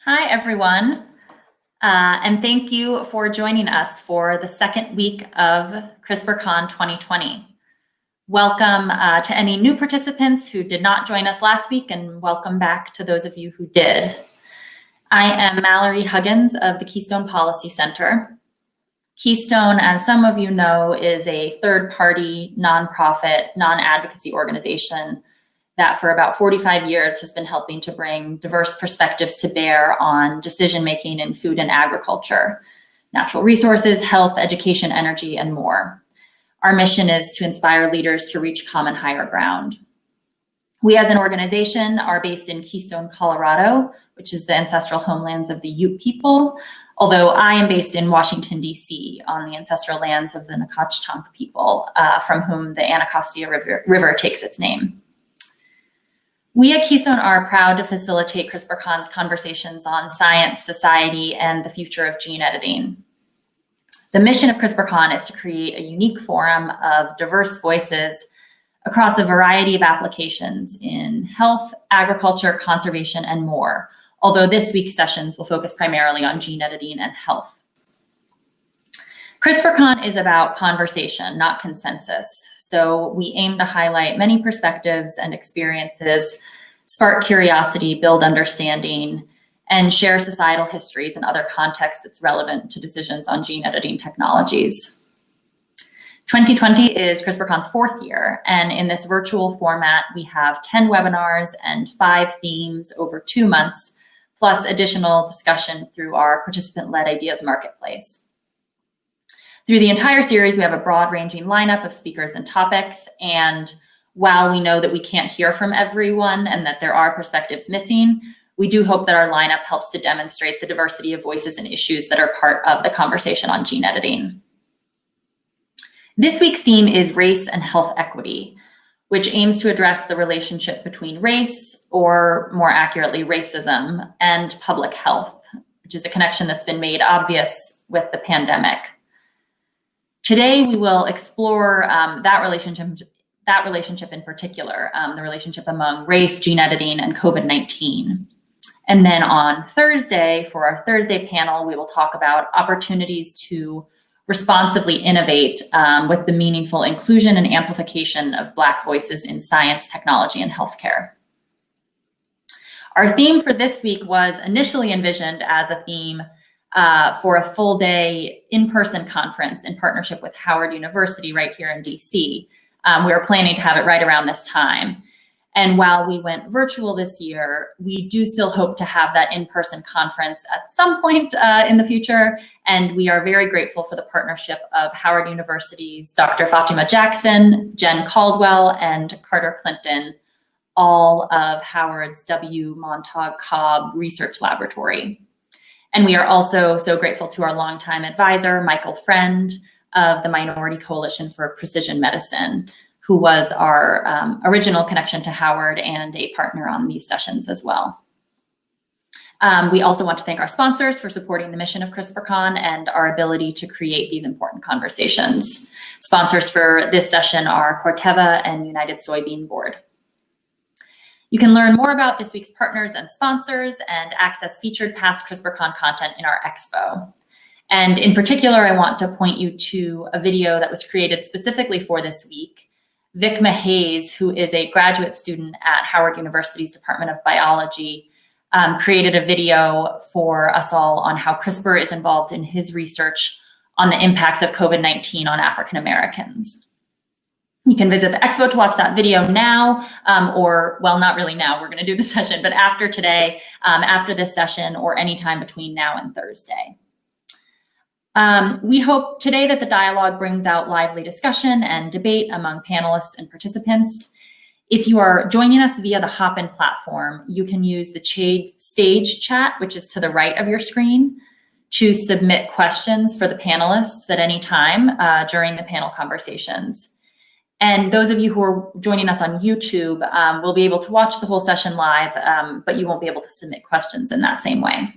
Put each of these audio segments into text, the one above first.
Hi, everyone, and thank you for joining us for the second week of CRISPRCon 2020. Welcome to any new participants who did not join us last week, and welcome back to those of you who did. I am Mallory Huggins of the Keystone Policy Center. Keystone, as some of you know, is a third-party, nonprofit, non-advocacy organization that for about 45 years has been helping to bring diverse perspectives to bear on decision-making in food and agriculture, natural resources, health, education, energy, and more. Our mission is to inspire leaders to reach common higher ground. We as an organization are based in Keystone, Colorado, which is the ancestral homelands of the Ute people, although I am based in Washington, D.C., on the ancestral lands of the Nacotchtank people, from whom the Anacostia River takes its name. We at Keystone are proud to facilitate CRISPRCon's conversations on science, society, and the future of gene editing. The mission of CRISPRCon is to create a unique forum of diverse voices across a variety of applications in health, agriculture, conservation, and more, although this week's sessions will focus primarily on gene editing and health. CRISPRCon is about conversation, not consensus. So we aim to highlight many perspectives and experiences, spark curiosity, build understanding, and share societal histories and other contexts that's relevant to decisions on gene editing technologies. 2020 is CRISPRCon's fourth year, and in this virtual format, we have 10 webinars and 5 themes over 2 months, plus additional discussion through our participant-led ideas marketplace. Through the entire series, we have a broad-ranging lineup of speakers and topics, and while we know that we can't hear from everyone and that there are perspectives missing, we do hope that our lineup helps to demonstrate the diversity of voices and issues that are part of the conversation on gene editing. This week's theme is race and health equity, which aims to address the relationship between race, or more accurately, racism, and public health, which is a connection that's been made obvious with the pandemic. Today, we will explore that relationship in particular, the relationship among race, gene editing, and COVID-19. And then on Thursday, for our Thursday panel, we will talk about opportunities to responsively innovate with the meaningful inclusion and amplification of Black voices in science, technology, and healthcare. Our theme for this week was initially envisioned as a theme for a full day in-person conference in partnership with Howard University right here in DC. We were planning to have it right around this time. And while we went virtual this year, we do still hope to have that in-person conference at some point in the future. And we are very grateful for the partnership of Howard University's Dr. Fatima Jackson, Jen Caldwell, and Carter Clinton, all of Howard's W. Montauk Cobb Research Laboratory. And we are also so grateful to our longtime advisor, Michael Friend of the Minority Coalition for Precision Medicine, who was our original connection to Howard and a partner on these sessions as well. We also want to thank our sponsors for supporting the mission of CRISPRCon and our ability to create these important conversations. Sponsors for this session are Corteva and United Soybean Board. You can learn more about this week's partners and sponsors and access featured past CRISPRCon content in our expo. And in particular, I want to point you to a video that was created specifically for this week. Vikma Hayes, who is a graduate student at Howard University's Department of Biology, created a video for us all on how CRISPR is involved in his research on the impacts of COVID-19 on African Americans. You can visit the expo to watch that video now, or, well, not really now, we're gonna do the session, but after today, after this session, or anytime between now and Thursday. We hope today that the dialogue brings out lively discussion and debate among panelists and participants. If you are joining us via the Hopin platform, you can use the stage chat, which is to the right of your screen, to submit questions for the panelists at any time during the panel conversations. And those of you who are joining us on YouTube will be able to watch the whole session live, but you won't be able to submit questions in that same way.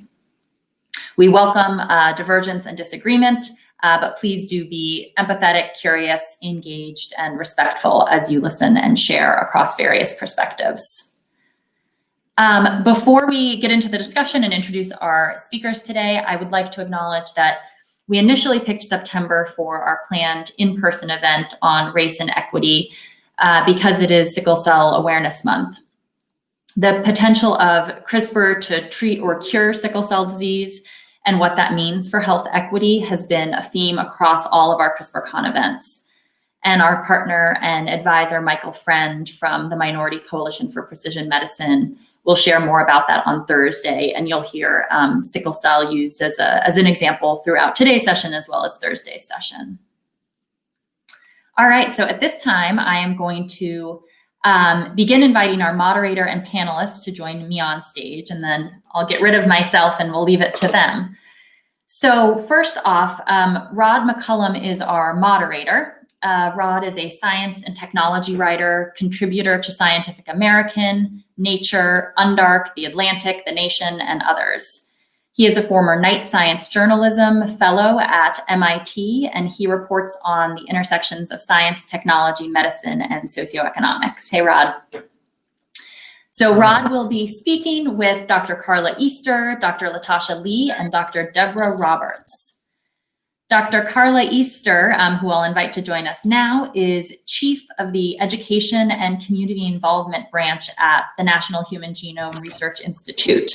We welcome divergence and disagreement, but please do be empathetic, curious, engaged, and respectful as you listen and share across various perspectives. Before we get into the discussion and introduce our speakers today, I would like to acknowledge that we initially picked September for our planned in-person event on race and equity because it is Sickle Cell Awareness Month. The potential of CRISPR to treat or cure sickle cell disease and what that means for health equity has been a theme across all of our CRISPRCon events. And our partner and advisor, Michael Friend from the Minority Coalition for Precision Medicine, will share more about that on Thursday, and you'll hear sickle cell used as an example throughout today's session as well as Thursday's session. All right, so at this time, I am going to begin inviting our moderator and panelists to join me on stage, and then I'll get rid of myself and we'll leave it to them. So first off, Rod McCullum is our moderator. Rod is a science and technology writer, contributor to Scientific American, Nature, Undark, The Atlantic, The Nation, and others. He is a former Knight Science Journalism Fellow at MIT, and he reports on the intersections of science, technology, medicine, and socioeconomics. Hey, Rod. So Rod will be speaking with Dr. Carla Easter, Dr. Latasha Lee, and Dr. Deborah Roberts. Dr. Carla Easter, who I'll invite to join us now, is Chief of the Education and Community Involvement Branch at the National Human Genome Research Institute.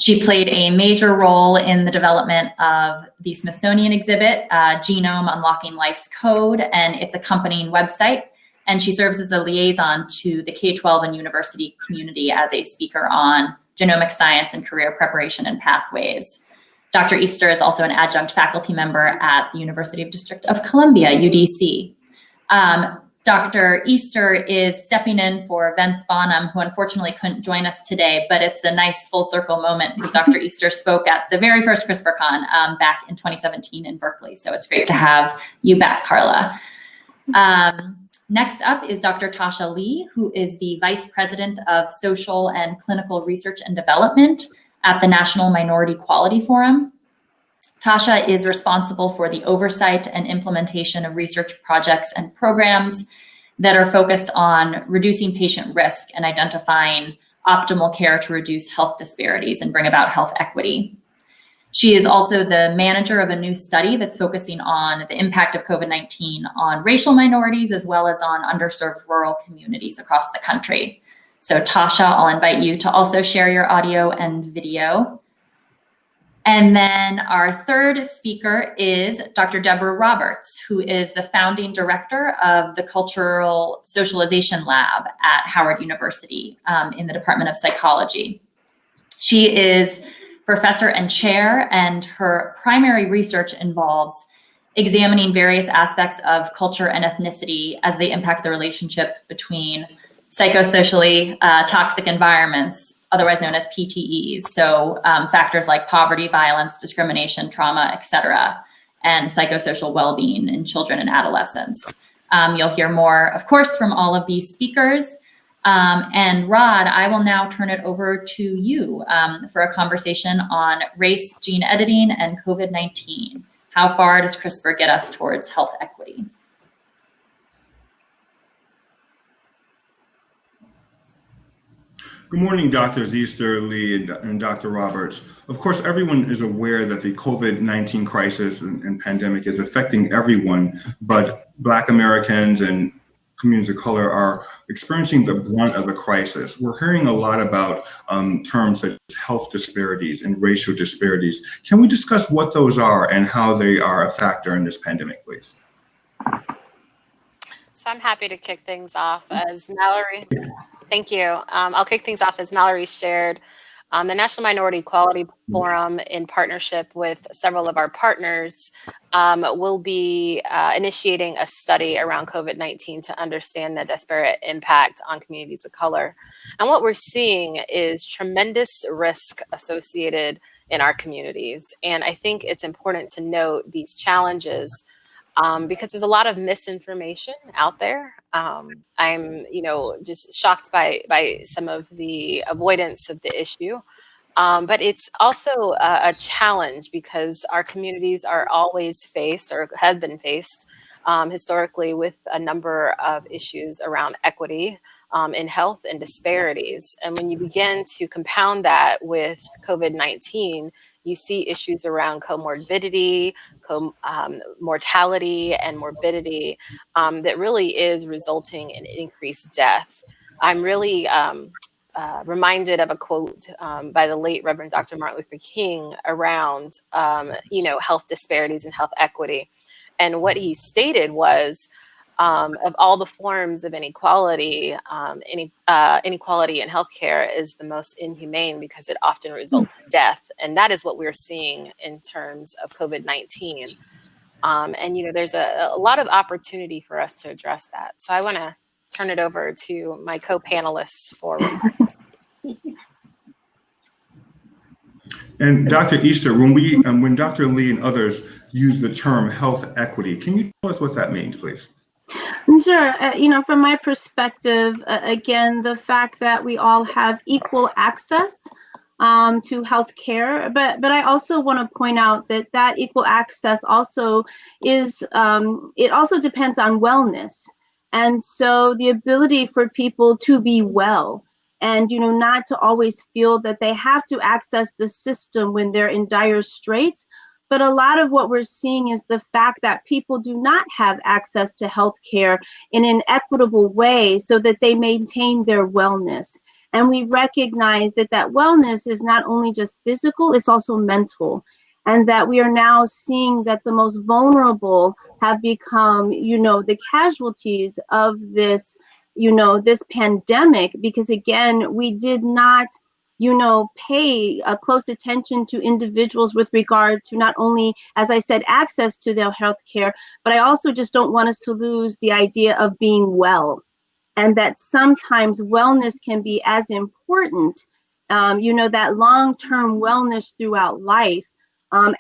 She played a major role in the development of the Smithsonian exhibit, Genome Unlocking Life's Code, and its accompanying website. And she serves as a liaison to the K-12 and university community as a speaker on genomic science and career preparation and pathways. Dr. Easter is also an adjunct faculty member at the University of District of Columbia, UDC. Dr. Easter is stepping in for Vince Bonham, who unfortunately couldn't join us today, but it's a nice full circle moment because Dr. Easter spoke at the very first CRISPRCon back in 2017 in Berkeley. So it's great to have you back, Carla. Next up is Dr. Tasha Lee, who is the Vice President of Social and Clinical Research and Development at the National Minority Quality Forum. Tasha is responsible for the oversight and implementation of research projects and programs that are focused on reducing patient risk and identifying optimal care to reduce health disparities and bring about health equity. She is also the manager of a new study that's focusing on the impact of COVID-19 on racial minorities as well as on underserved rural communities across the country. So Tasha, I'll invite you to also share your audio and video. And then our third speaker is Dr. Deborah Roberts, who is the founding director of the Cultural Socialization Lab at Howard University in the Department of Psychology. She is professor and chair, and her primary research involves examining various aspects of culture and ethnicity as they impact the relationship between psychosocially toxic environments, otherwise known as PTEs. So factors like poverty, violence, discrimination, trauma, et cetera, and psychosocial well-being in children and adolescents. You'll hear more, of course, from all of these speakers. And Rod, I will now turn it over to you for a conversation on race, gene editing, and COVID-19. How far does CRISPR get us towards health equity? Good morning, Drs. Easter, Lee, and Dr. Roberts. Of course, everyone is aware that the COVID-19 crisis and pandemic is affecting everyone, but Black Americans and communities of color are experiencing the brunt of the crisis. We're hearing a lot about terms such as health disparities and racial disparities. Can we discuss what those are and how they are a factor in this pandemic, please? So I'm happy to kick things off as Mallory. Thank you. I'll kick things off as Mallory shared. The National Minority Equality Forum, in partnership with several of our partners, will be initiating a study around COVID-19 to understand the disparate impact on communities of color. And what we're seeing is tremendous risk associated in our communities. And I think it's important to note these challenges because there's a lot of misinformation out there. I'm, just shocked by some of the avoidance of the issue. But it's also a challenge because our communities are always faced or have been faced historically with a number of issues around equity in health and disparities. And when you begin to compound that with COVID-19, you see issues around comorbidity, mortality, and morbidity that really is resulting in increased death. I'm really reminded of a quote by the late Reverend Dr. Martin Luther King around, health disparities and health equity. And what he stated was, of all the forms of inequality, inequality in healthcare is the most inhumane because it often results in death. And that is what we're seeing in terms of COVID-19. And, there's a lot of opportunity for us to address that. So I want to turn it over to my co-panelists for remarks. And Dr. Easter, when Dr. Lee and others use the term health equity, can you tell us what that means, please? Sure. From my perspective, again, the fact that we all have equal access to healthcare, but I also want to point out that equal access also is, it also depends on wellness. And so the ability for people to be well and, not to always feel that they have to access the system when they're in dire straits. But a lot of what we're seeing is the fact that people do not have access to healthcare in an equitable way so that they maintain their wellness. And we recognize that wellness is not only just physical, it's also mental. And that we are now seeing that the most vulnerable have become, the casualties of this, this pandemic, because again, we did not pay close attention to individuals with regard to not only, as I said, access to their health care, but I also just don't want us to lose the idea of being well. And that sometimes wellness can be as important, that long-term wellness throughout life,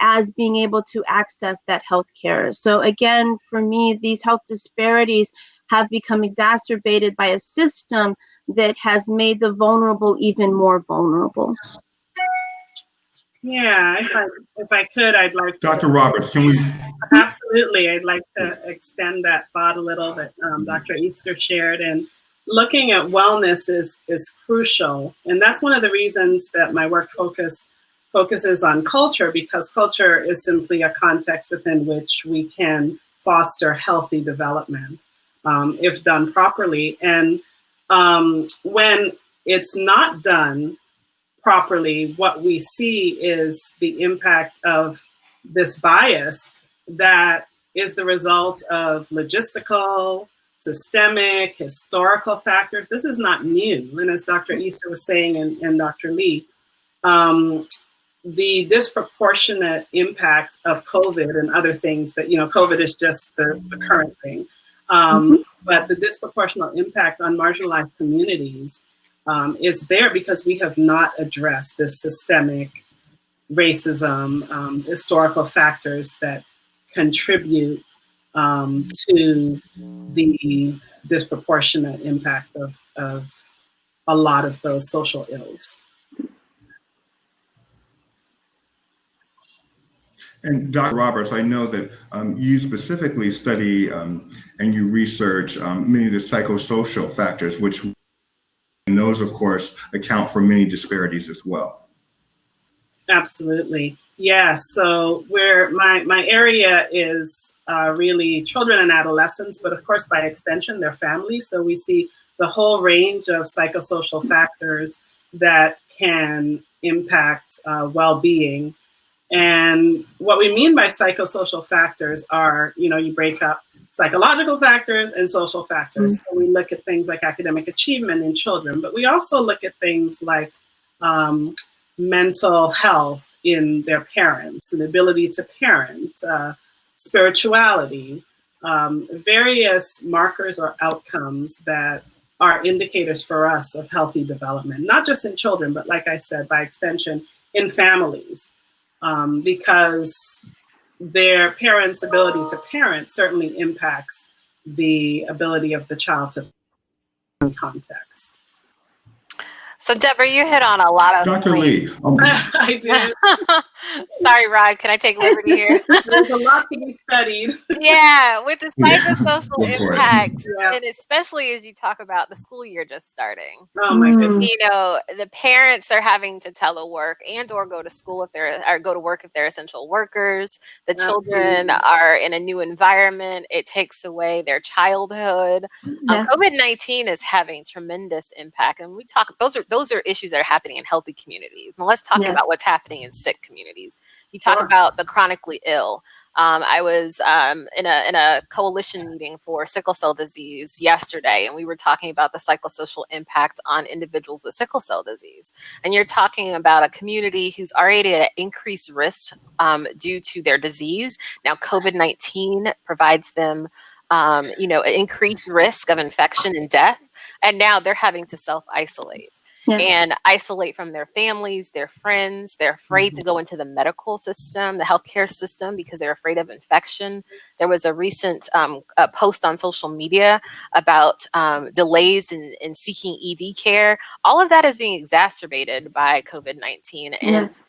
as being able to access that health care. So again, for me, these health disparities have become exacerbated by a system that has made the vulnerable even more vulnerable. Yeah, if I could, I'd like to. Dr. Roberts, can we? Absolutely, I'd like to extend that thought a little that Dr. Easter shared. And looking at wellness is crucial. And that's one of the reasons that my work focuses on culture, because culture is simply a context within which we can foster healthy development if done properly. And when it's not done properly, what we see is the impact of this bias that is the result of logistical, systemic, historical factors. This is not new. And as Dr. Easter was saying and Dr. Lee, the disproportionate impact of COVID and other things that, COVID is just the current thing. But the disproportionate impact on marginalized communities is there because we have not addressed this systemic racism, historical factors that contribute to the disproportionate impact of a lot of those social ills. And Dr. Roberts, I know that you specifically study and you research many of the psychosocial factors, which and those, of course, account for many disparities as well. Absolutely. Yes. So where my area is really children and adolescents, but of course, by extension, their families. So we see the whole range of psychosocial factors that can impact well-being. And what we mean by psychosocial factors are, you break up psychological factors and social factors. So we look at things like academic achievement in children, but we also look at things like mental health in their parents, and the ability to parent, spirituality, various markers or outcomes that are indicators for us of healthy development, not just in children, but like I said, by extension, in families. Because their parents' ability to parent certainly impacts the ability of the child to context. So Deborah, you hit on a lot of Dr. Lee, I did. Sorry, Rod, can I take liberty here? There's a lot to be studied. Yeah, with the Yeah, psychosocial go for it. impacts, Yeah. and especially as you talk about the school year just starting. Oh my goodness. You know, the parents are having to telework and or go to school if they're, or go to work if they're essential workers. The children are in a new environment. It takes away their childhood. Yes. COVID-19 is having tremendous impact, and we talk. Those are issues that are happening in healthy communities. And let's talk Yes. about what's happening in sick communities. You talk Sure. about the chronically ill. I was in a coalition meeting for sickle cell disease yesterday, and we were talking about the psychosocial impact on individuals with sickle cell disease. And you're talking about a community who's already at increased risk due to their disease. Now, COVID-19 provides them, you know, an increased risk of infection and death, and now they're having to self-isolate. Yes. And isolate from their families, their friends. They're afraid to go into the medical system, the healthcare system, because they're afraid of infection. There was a recent post on social media about delays in seeking ED care. All of that is being exacerbated by COVID-19. And Yes.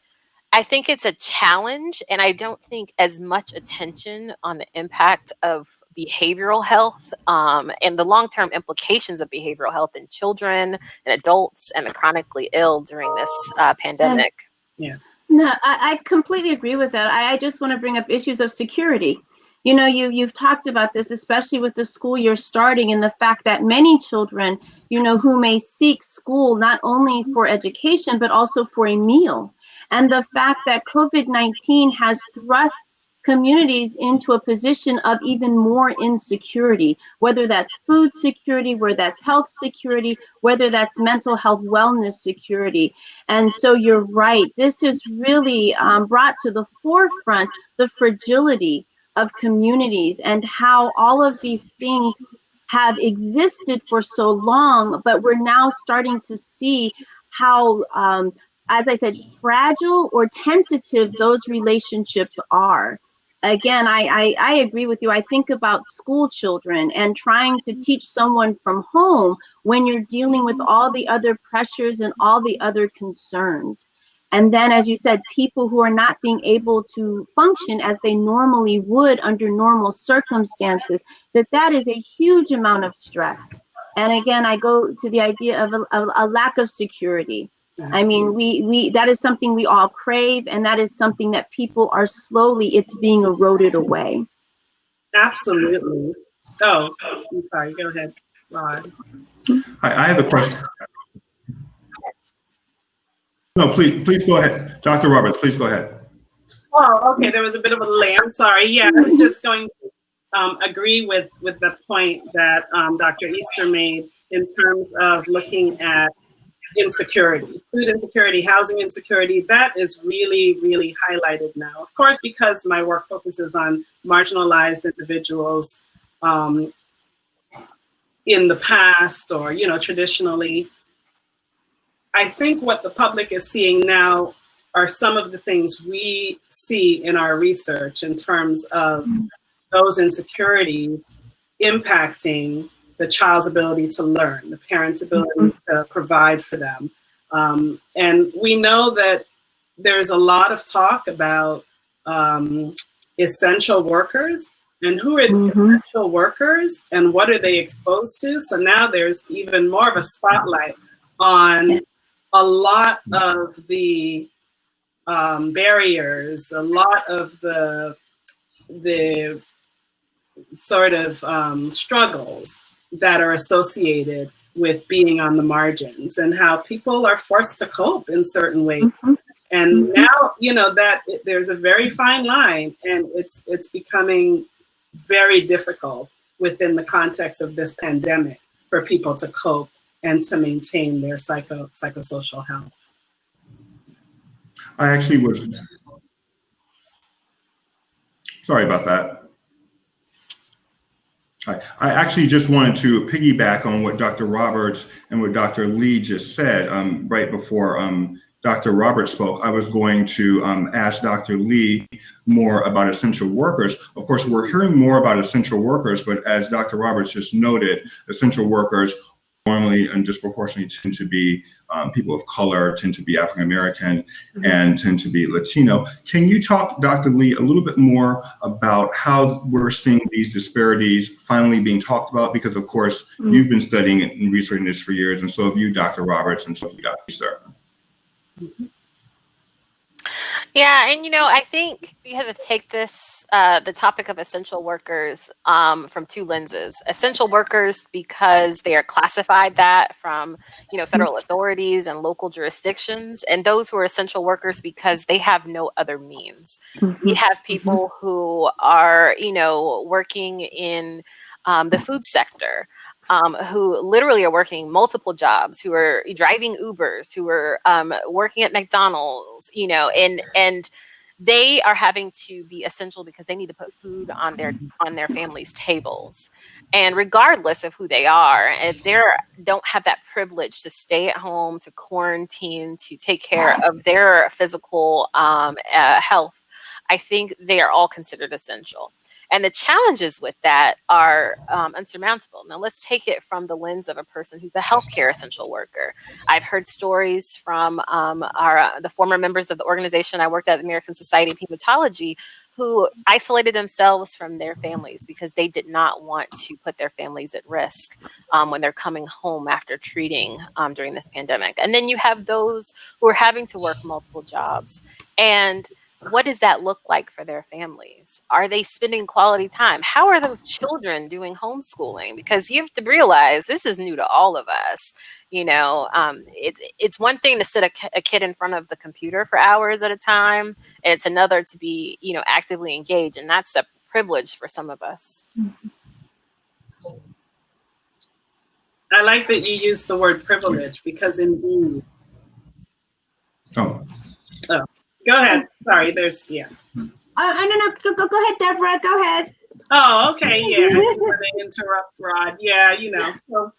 I think it's a challenge, and I don't think as much attention on the impact of behavioral health and the long-term implications of behavioral health in children and adults and the chronically ill during this pandemic. Yeah. No, I completely agree with that. I just want to bring up issues of security. You know, you've talked about this, especially with the school year starting, and the fact that many children, you know, who may seek school not only for education, but also for a meal. And the fact that COVID-19 has thrust communities into a position of even more insecurity, whether that's food security, whether that's health security, whether that's mental health wellness security. And so you're right, this has really brought to the forefront the fragility of communities and how all of these things have existed for so long, but we're now starting to see how, as I said, fragile or tentative those relationships are. Again, I agree with you. I think about school children and trying to teach someone from home when you're dealing with all the other pressures and all the other concerns. And then, as you said, people who are not being able to function as they normally would under normal circumstances, that is a huge amount of stress. And again, I go to the idea of a lack of security. I mean, we that is something we all crave, and that is something that people are slowly, it's being eroded away. Absolutely. Oh, I'm sorry. Go ahead, Rod. I have a question. No, please go ahead. Dr. Roberts, please go ahead. Oh, okay. There was a bit of a delay. I'm sorry. Yeah, I was just going to agree with the point that Dr. Easter made in terms of looking at insecurity, food insecurity, housing insecurity. That is really, really highlighted now. Of course, because my work focuses on marginalized individuals in the past, or, you know, traditionally. I think what the public is seeing now are some of the things we see in our research in terms of those insecurities impacting the child's ability to learn, the parent's ability to provide for them. And we know that there's a lot of talk about essential workers and who are essential workers and what are they exposed to. So now there's even more of a spotlight on a lot of the barriers, a lot of the sort of struggles that are associated with being on the margins, and how people are forced to cope in certain ways. And now, you know, that there's a very fine line, and it's becoming very difficult within the context of this pandemic for people to cope and to maintain their psychosocial health. I actually was, sorry about that. I actually just wanted to piggyback on what Dr. Roberts and what Dr. Lee just said right before Dr. Roberts spoke. I was going to ask Dr. Lee more about essential workers. Of course, we're hearing more about essential workers, but as Dr. Roberts just noted, essential workers normally and disproportionately tend to be people of color, tend to be African American, and tend to be Latino. Can you talk, Dr. Lee, a little bit more about how we're seeing these disparities finally being talked about? Because of course, you've been studying and researching this for years, and so have you, Dr. Roberts, and so have you, Dr. Easter. Yeah, and I think we have to take this, the topic of essential workers, from two lenses. Essential workers because they are classified that from, federal authorities and local jurisdictions, and those who are essential workers because they have no other means. We have people who are, working in the food sector, who literally are working multiple jobs, who are driving Ubers, who are working at McDonald's, and they are having to be essential because they need to put food on their families' tables. And regardless of who they are, if they don't have that privilege to stay at home, to quarantine, to take care of their physical health, I think they are all considered essential. And the challenges with that are unsurmountable. Now, let's take it from the lens of a person who's a healthcare essential worker. I've heard stories from the former members of the organization I worked at, the American Society of Hematology, who isolated themselves from their families because they did not want to put their families at risk when they're coming home after treating during this pandemic. And then you have those who are having to work multiple jobs. And what does that look like for their families? Are they spending quality time? How are those children doing homeschooling? Because you have to realize this is new to all of us. It's one thing to sit a kid in front of the computer for hours at a time. And it's another to be, actively engaged. And that's a privilege for some of us. I like that you use the word privilege because indeed. Oh. Go ahead. Sorry, there's, No, go ahead, Deborah, go ahead. Oh, okay, yeah, I didn't want to interrupt Rod. Yeah, so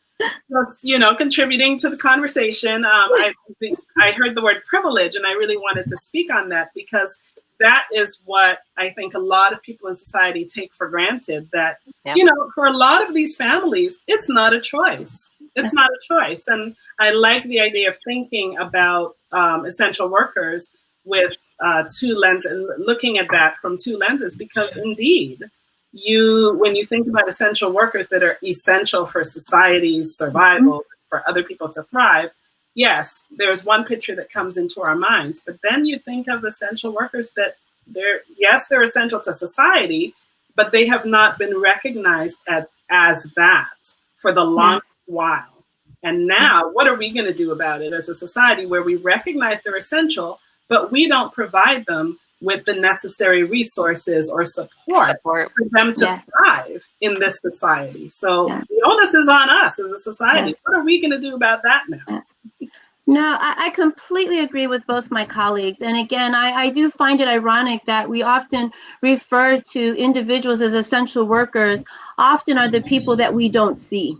just, contributing to the conversation. I think I heard the word privilege and I really wanted to speak on that because that is what I think a lot of people in society take for granted that, for a lot of these families, it's not a choice. It's not a choice. And I like the idea of thinking about essential workers with two lenses, looking at that from two lenses, because indeed, when you think about essential workers that are essential for society's survival, for other people to thrive, yes, there's one picture that comes into our minds, but then you think of essential workers that they're essential to society, but they have not been recognized as that for the longest while. And now, what are we going to do about it as a society where we recognize they're essential, but we don't provide them with the necessary resources or support for them to thrive in this society? So the onus is on us as a society. What are we going to do about that now? No, I completely agree with both my colleagues. And again, I do find it ironic that we often refer to individuals as essential workers, often are the people that we don't see.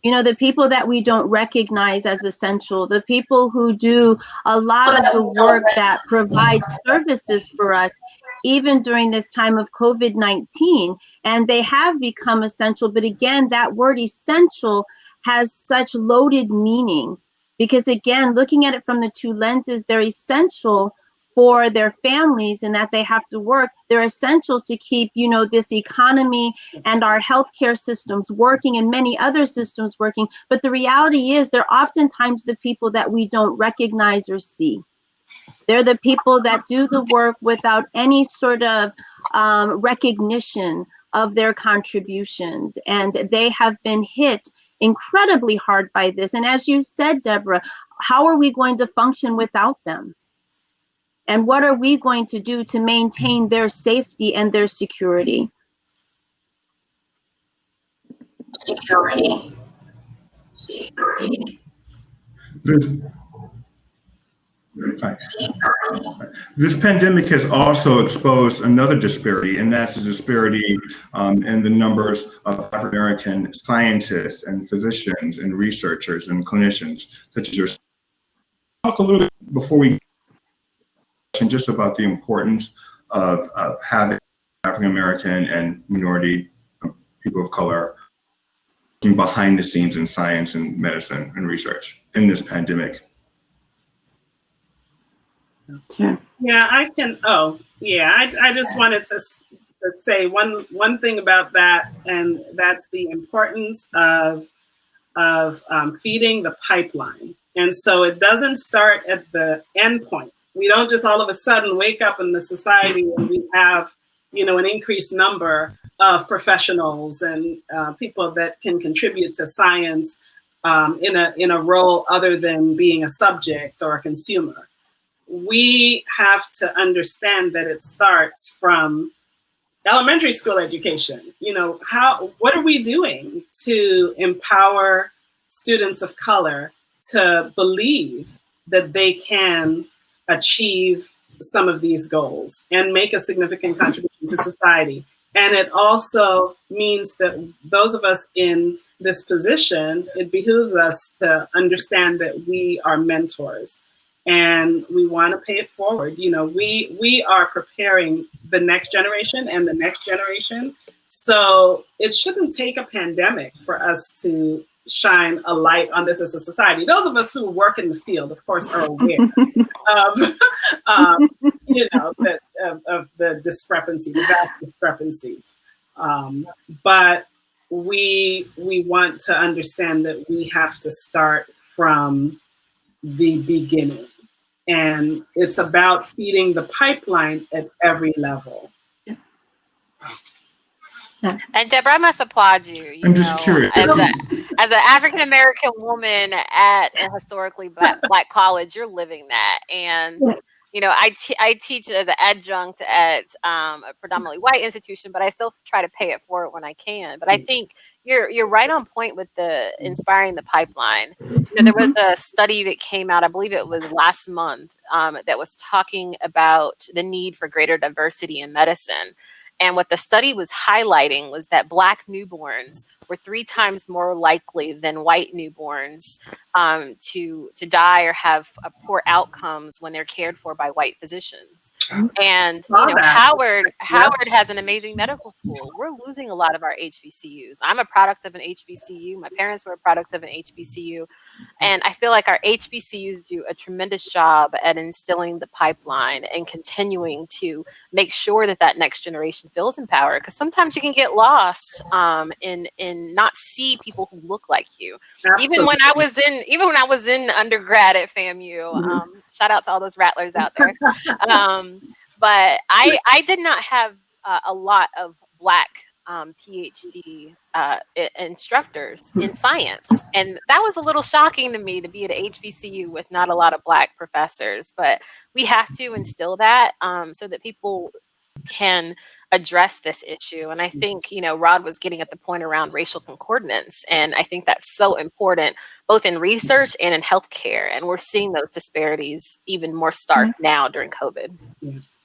The people that we don't recognize as essential, the people who do a lot of the work that provides services for us, even during this time of COVID-19, and they have become essential. But again, that word essential has such loaded meaning. Because again, looking at it from the two lenses, they're essential for their families and that they have to work. They're essential to keep, this economy and our healthcare systems working and many other systems working. But the reality is they're oftentimes the people that we don't recognize or see. They're the people that do the work without any sort of recognition of their contributions. And they have been hit incredibly hard by this. And as you said, Deborah, how are we going to function without them? And what are we going to do to maintain their safety and their security? This pandemic has also exposed another disparity, and that's the disparity in the numbers of African American scientists and physicians and researchers and clinicians, such as yourself. Talk a little bit before we just about the importance of having African American and minority people of color behind the scenes in science and medicine and research in this pandemic. Sure. Yeah, I can. Oh, yeah. I just wanted to say one thing about that, and that's the importance of feeding the pipeline. And so it doesn't start at the end point. We don't just all of a sudden wake up in the society and we have, an increased number of professionals and people that can contribute to science in a role other than being a subject or a consumer. We have to understand that it starts from elementary school education. What are we doing to empower students of color to believe that they can achieve some of these goals and make a significant contribution to society? And it also means that those of us in this position, it behooves us to understand that we are mentors and we want to pay it forward. We are preparing the next generation and the next generation. So it shouldn't take a pandemic for us to shine a light on this as a society. Those of us who work in the field, of course, are aware of the discrepancy, the vast discrepancy. But we want to understand that we have to start from the beginning. And it's about feeding the pipeline at every level. And Deborah, I must applaud you. I'm just curious. As an African American woman at a historically black college, you're living that. And I teach as an adjunct at a predominantly white institution, but I still try to pay it forward when I can. But I think you're right on point with the inspiring the pipeline. There was a study that came out, I believe it was last month, that was talking about the need for greater diversity in medicine. And what the study was highlighting was that Black newborns were 3 times more likely than white newborns to die or have poor outcomes when they're cared for by white physicians. And Howard has an amazing medical school. We're losing a lot of our HBCUs. I'm a product of an HBCU. My parents were a product of an HBCU. And I feel like our HBCUs do a tremendous job at instilling the pipeline and continuing to make sure that next generation feels empowered. Because sometimes you can get lost in not see people who look like you. Absolutely. Even when I was in undergrad at FAMU, shout out to all those rattlers out there. But I did not have a lot of Black PhD instructors in science. And that was a little shocking to me to be at HBCU with not a lot of Black professors. But we have to instill that so that people can address this issue. And I think, Rod was getting at the point around racial concordance. And I think that's so important, both in research and in healthcare. And we're seeing those disparities even more stark now during COVID.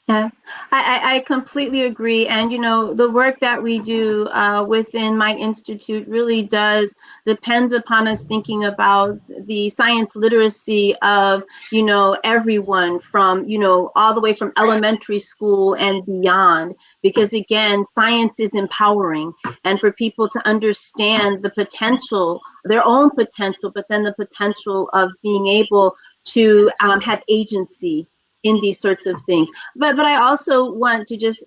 Yeah, I completely agree. And, the work that we do within my institute really depends upon us thinking about the science literacy of, everyone from, all the way from elementary school and beyond. Because, again, science is empowering, and for people to understand the potential, their own potential, but then the potential of being able to have agency in these sorts of things. But I also want to just,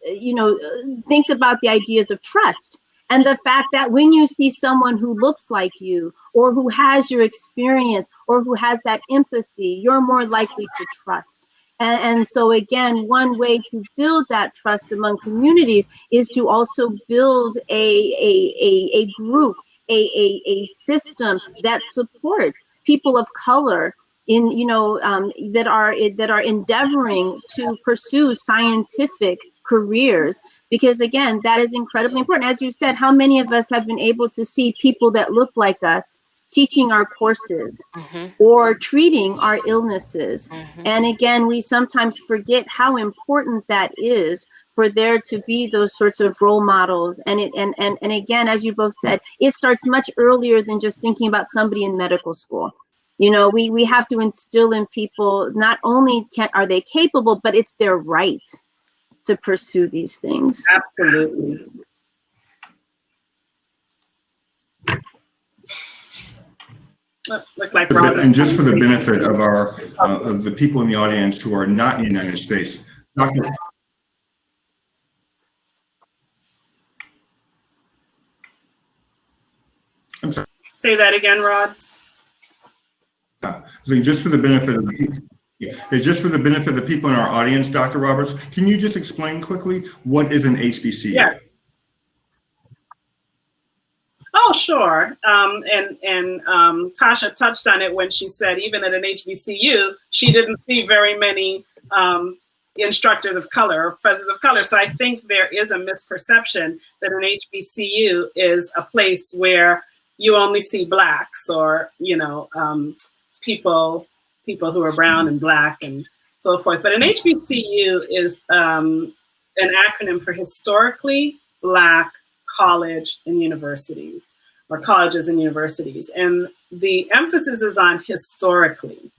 think about the ideas of trust and the fact that when you see someone who looks like you or who has your experience or who has that empathy, you're more likely to trust. And so again, one way to build that trust among communities is to also build a group, a system that supports people of color in that are endeavoring to pursue scientific careers, because again, that is incredibly important. As you said, how many of us have been able to see people that look like us teaching our courses or treating our illnesses? And again, we sometimes forget how important that is for there to be those sorts of role models. And again, as you both said, it starts much earlier than just thinking about somebody in medical school. We have to instill in people, not only are they capable, but it's their right to pursue these things. Absolutely. Look like Robert. And just for the benefit of our of the people in the audience who are not in the United States, Dr. I'm sorry. Say that again, Rod. So just for the benefit of the people, just for the benefit of the people in our audience, Dr. Roberts, can you just explain quickly what is an HBCU? Yeah. Oh, sure. Tasha touched on it when she said even at an HBCU, she didn't see very many instructors of color or professors of color. So I think there is a misperception that an HBCU is a place where you only see Blacks or, you know, people who are brown and Black and so forth. But an HBCU is an acronym for historically Black college and universities, or colleges and universities. And the emphasis is on historically,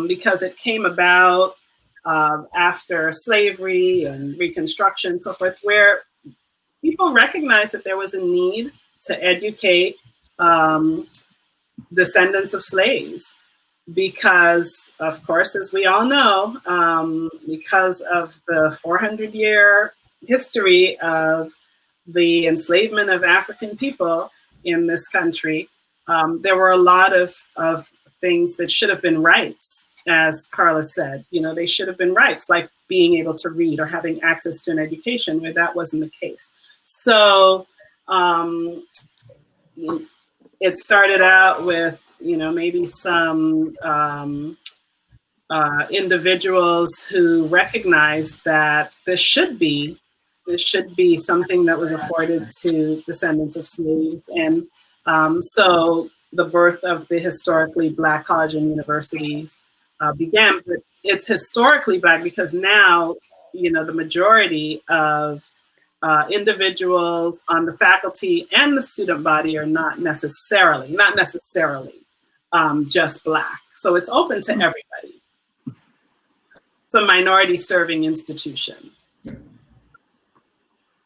because it came about after slavery and Reconstruction, so forth, where people recognized that there was a need to educate descendants of slaves. Because, of course, as we all know, because of the 400-year history of the enslavement of African people in this country, there were a lot of things that should have been rights, as Carla said. You know, they should have been rights, like being able to read or having access to an education, where that wasn't the case. So it started out with, you know, maybe some individuals who recognized that this should be something that was afforded to descendants of slaves. And so the birth of the historically Black college and universities began. But it's historically Black because now, you know, the majority of individuals on the faculty and the student body are not necessarily just Black. So it's open to everybody. It's a minority serving institution. I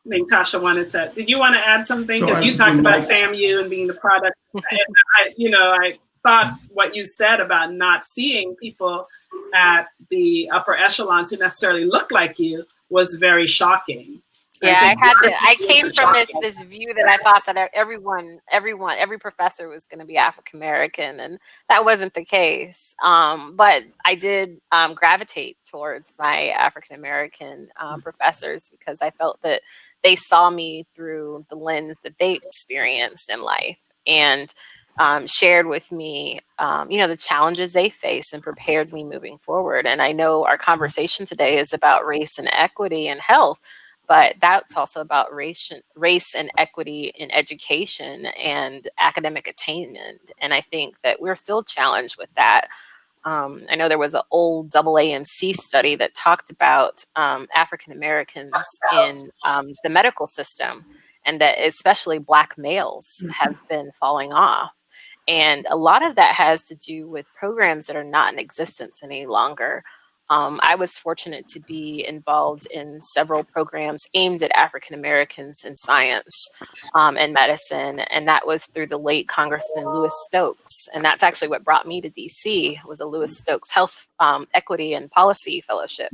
think Tasha wanted to, did you want to add something? Because you talked about FAMU and being the product. And I thought what you said about not seeing people at the upper echelons who necessarily look like you was very shocking. Yeah, I came from this view that I thought that every professor was going to be African American, and that wasn't the case. But I did gravitate towards my African American professors because I felt that they saw me through the lens that they experienced in life and shared with me, the challenges they face and prepared me moving forward. And I know our conversation today is about race and equity and health. But that's also about race and equity in education and academic attainment. And I think that we're still challenged with that. I know there was an old AAMC study that talked about African Americans in the medical system, and that especially Black males have been falling off. And a lot of that has to do with programs that are not in existence any longer. I was fortunate to be involved in several programs aimed at African Americans in science and medicine, and that was through the late Congressman Louis Stokes. And that's actually what brought me to DC, was a Louis Stokes Health Equity and Policy Fellowship.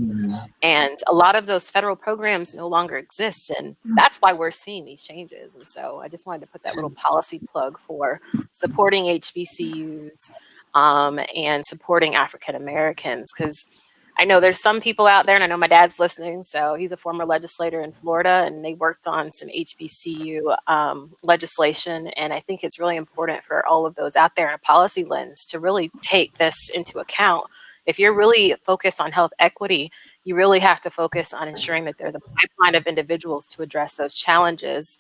And a lot of those federal programs no longer exist, and that's why we're seeing these changes. And so I just wanted to put that little policy plug for supporting HBCUs and supporting African Americans, because I know there's some people out there, and I know my dad's listening, so he's a former legislator in Florida, and they worked on some HBCU legislation. And I think it's really important for all of those out there in a policy lens to really take this into account. If you're really focused on health equity, you really have to focus on ensuring that there's a pipeline of individuals to address those challenges.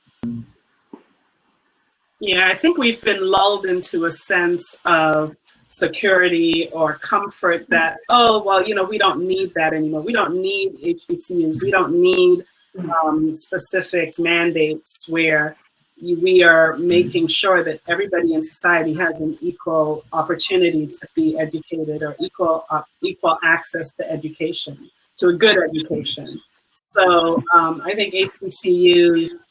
Yeah, I think we've been lulled into a sense of security or comfort that, we don't need that anymore. We don't need HBCUs. We don't need specific mandates where we are making sure that everybody in society has an equal opportunity to be educated, or equal access to education, to a good education. So I think HBCUs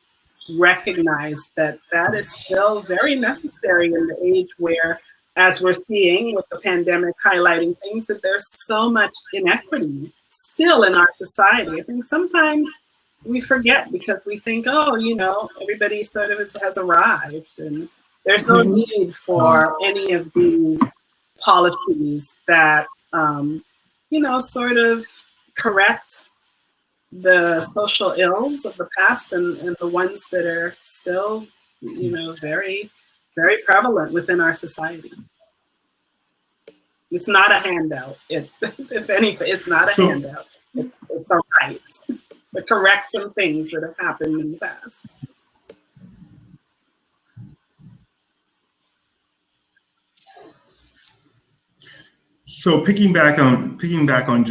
recognize that that is still very necessary in the age where as we're seeing with the pandemic highlighting things, that there's so much inequity still in our society. I think sometimes we forget because we think, oh, everybody sort of has arrived and there's no need for any of these policies that, sort of correct the social ills of the past and the ones that are still, very, very prevalent within our society. It's not a handout. If anything, it's not a handout. It's a right to correct some things that have happened in the past. So piggyback on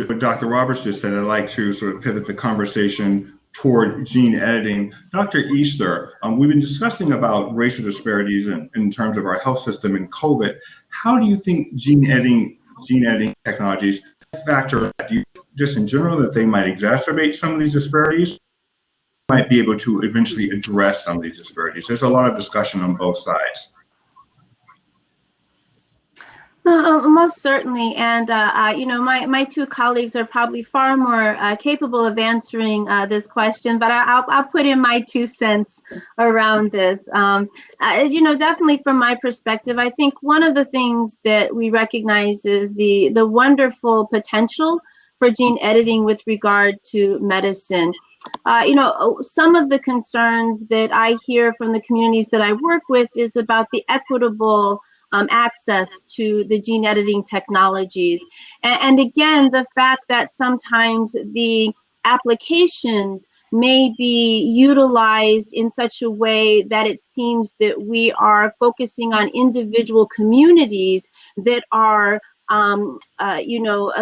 what Dr. Roberts just said, I'd like to sort of pivot the conversation toward gene editing. Dr. Easter, we've been discussing about racial disparities in terms of our health system and COVID. How do you think gene editing technologies factor that you just in general that they might exacerbate some of these disparities, might be able to eventually address some of these disparities? There's a lot of discussion on both sides. Most certainly, and my two colleagues are probably far more capable of answering this question, but I'll put in my 2 cents around this. Definitely from my perspective, I think one of the things that we recognize is the wonderful potential for gene editing with regard to medicine. Some of the concerns that I hear from the communities that I work with is about the equitable access to the gene editing technologies. And again, the fact that sometimes the applications may be utilized in such a way that it seems that we are focusing on individual communities that are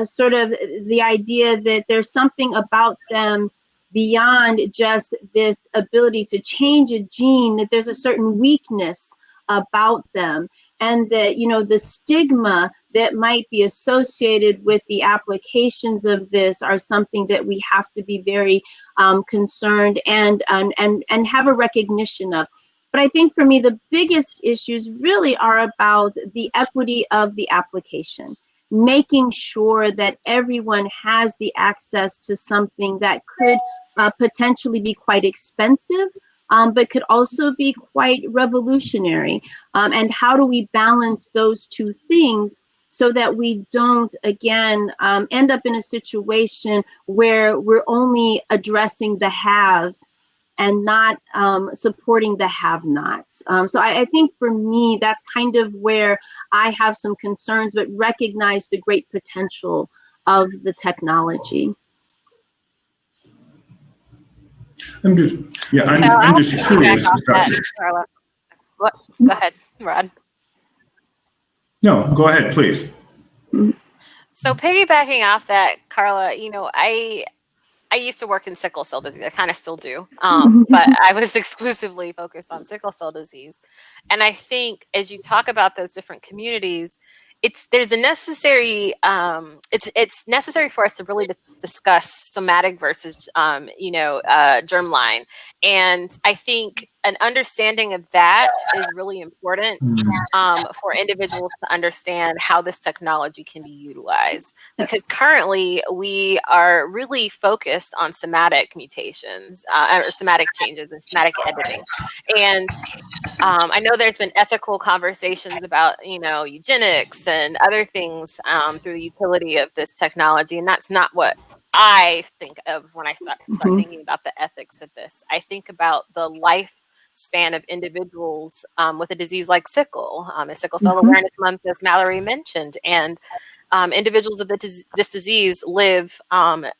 sort of the idea that there's something about them beyond just this ability to change a gene, that there's a certain weakness about them. And that, the stigma that might be associated with the applications of this are something that we have to be very concerned and have a recognition of. But I think for me, the biggest issues really are about the equity of the application, making sure that everyone has the access to something that could potentially be quite expensive, but could also be quite revolutionary. And how do we balance those two things so that we don't, again, end up in a situation where we're only addressing the haves and not supporting the have-nots. So I think for me, that's kind of where I have some concerns, but recognize the great potential of the technology. I'm just curious. Carla. What? Go ahead, Rod. No, go ahead, please. So piggybacking off that, Carla, I used to work in sickle cell disease. I kind of still do, but I was exclusively focused on sickle cell disease. And I think as you talk about those different communities, it's necessary for us to really discuss somatic versus germline. And I think an understanding of that is really important for individuals to understand how this technology can be utilized. Because currently we are really focused on somatic mutations or somatic changes and somatic editing. And I know there's been ethical conversations about, eugenics and other things through the utility of this technology. And that's not what I think of when I start thinking about the ethics of this. I think about the lifespan of individuals with a disease like sickle, Sickle Cell Awareness Month, as Mallory mentioned. And individuals of this disease live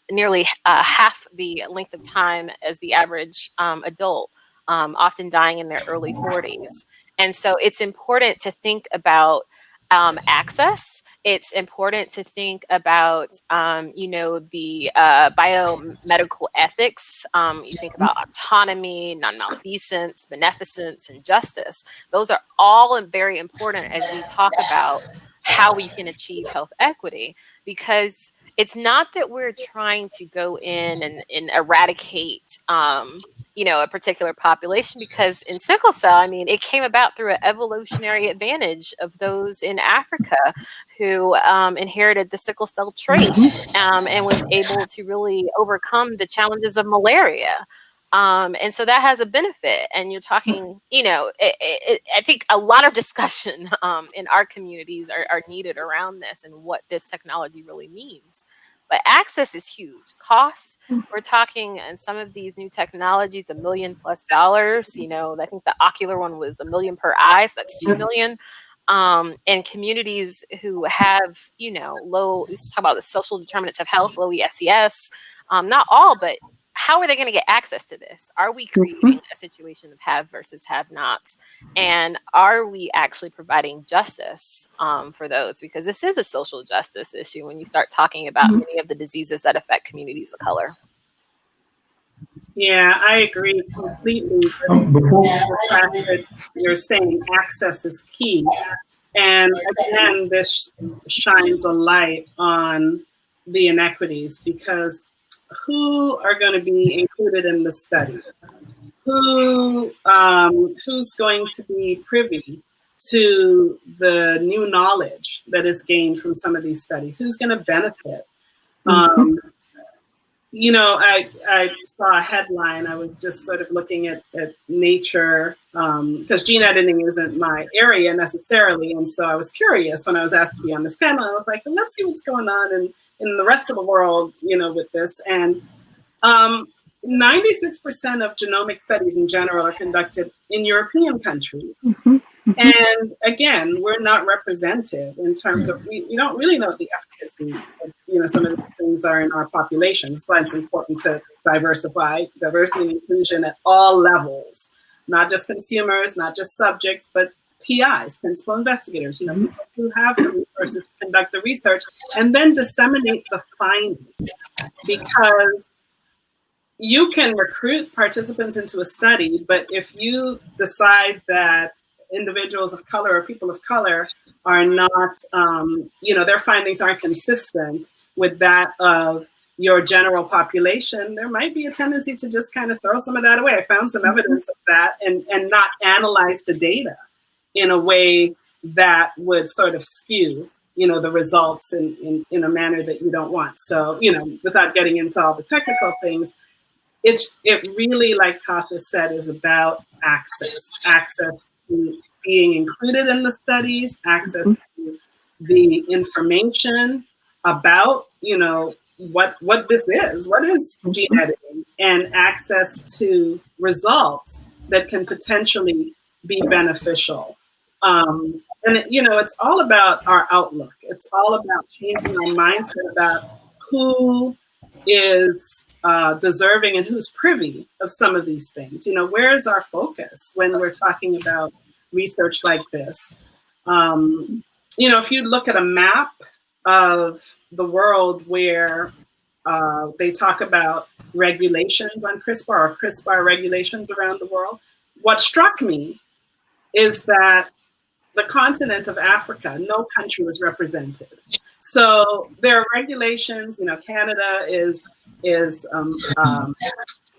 nearly half the length of time as the average adult, often dying in their early 40s. And so it's important to think about access. It's important to think about, the biomedical ethics. You think about autonomy, non-malfeasance, beneficence, and justice. Those are all very important as we talk about how we can achieve health equity, because it's not that we're trying to go in and eradicate, a particular population, because in sickle cell, I mean, it came about through an evolutionary advantage of those in Africa who inherited the sickle cell trait and was able to really overcome the challenges of malaria. And so that has a benefit. And you're talking, I think a lot of discussion in our communities are needed around this and what this technology really means. But access is huge. Costs, we're talking, and some of these new technologies, $1 million+. I think the ocular one was $1 million per eye, so that's $2 million. And communities who have, low, let's talk about the social determinants of health, low ESES, not all, but how are they going to get access to this? Are we creating a situation of have versus have-nots? And are we actually providing justice for those? Because this is a social justice issue when you start talking about many of the diseases that affect communities of color. Yeah, I agree completely with the fact that you're saying access is key. And again, this shines a light on the inequities, because who are going to be included in the studies? Who's going to be privy to the new knowledge that is gained from some of these studies? Who's going to benefit? I saw a headline. I was just sort of looking at Nature, because gene editing isn't my area necessarily. And so I was curious when I was asked to be on this panel. I was like, well, let's see what's going on in the rest of the world, with this. And 96% of genomic studies in general are conducted in European countries. And again, we're not represented in terms of, we don't really know the efficacy of, some of these things are in our population. That's why it's important to diversify, diversity and inclusion at all levels, not just consumers, not just subjects, but PIs, principal investigators, people who have the resources to conduct the research and then disseminate the findings. Because you can recruit participants into a study, but if you decide that individuals of color or people of color are not, their findings aren't consistent with that of your general population, there might be a tendency to just kind of throw some of that away. I found some evidence of that and not analyze the data in a way that would sort of skew, the results in a manner that you don't want. So, without getting into all the technical things, it really, like Tasha said, is about access to being included in the studies, access to the information about, what this is, what is gene editing, and access to results that can potentially be beneficial. And it's all about our outlook. It's all about changing our mindset about who is deserving and who's privy of some of these things. Where is our focus when we're talking about research like this? If you look at a map of the world where they talk about regulations on CRISPR or CRISPR regulations around the world, what struck me is that the continent of Africa, no country was represented. So there are regulations. Canada is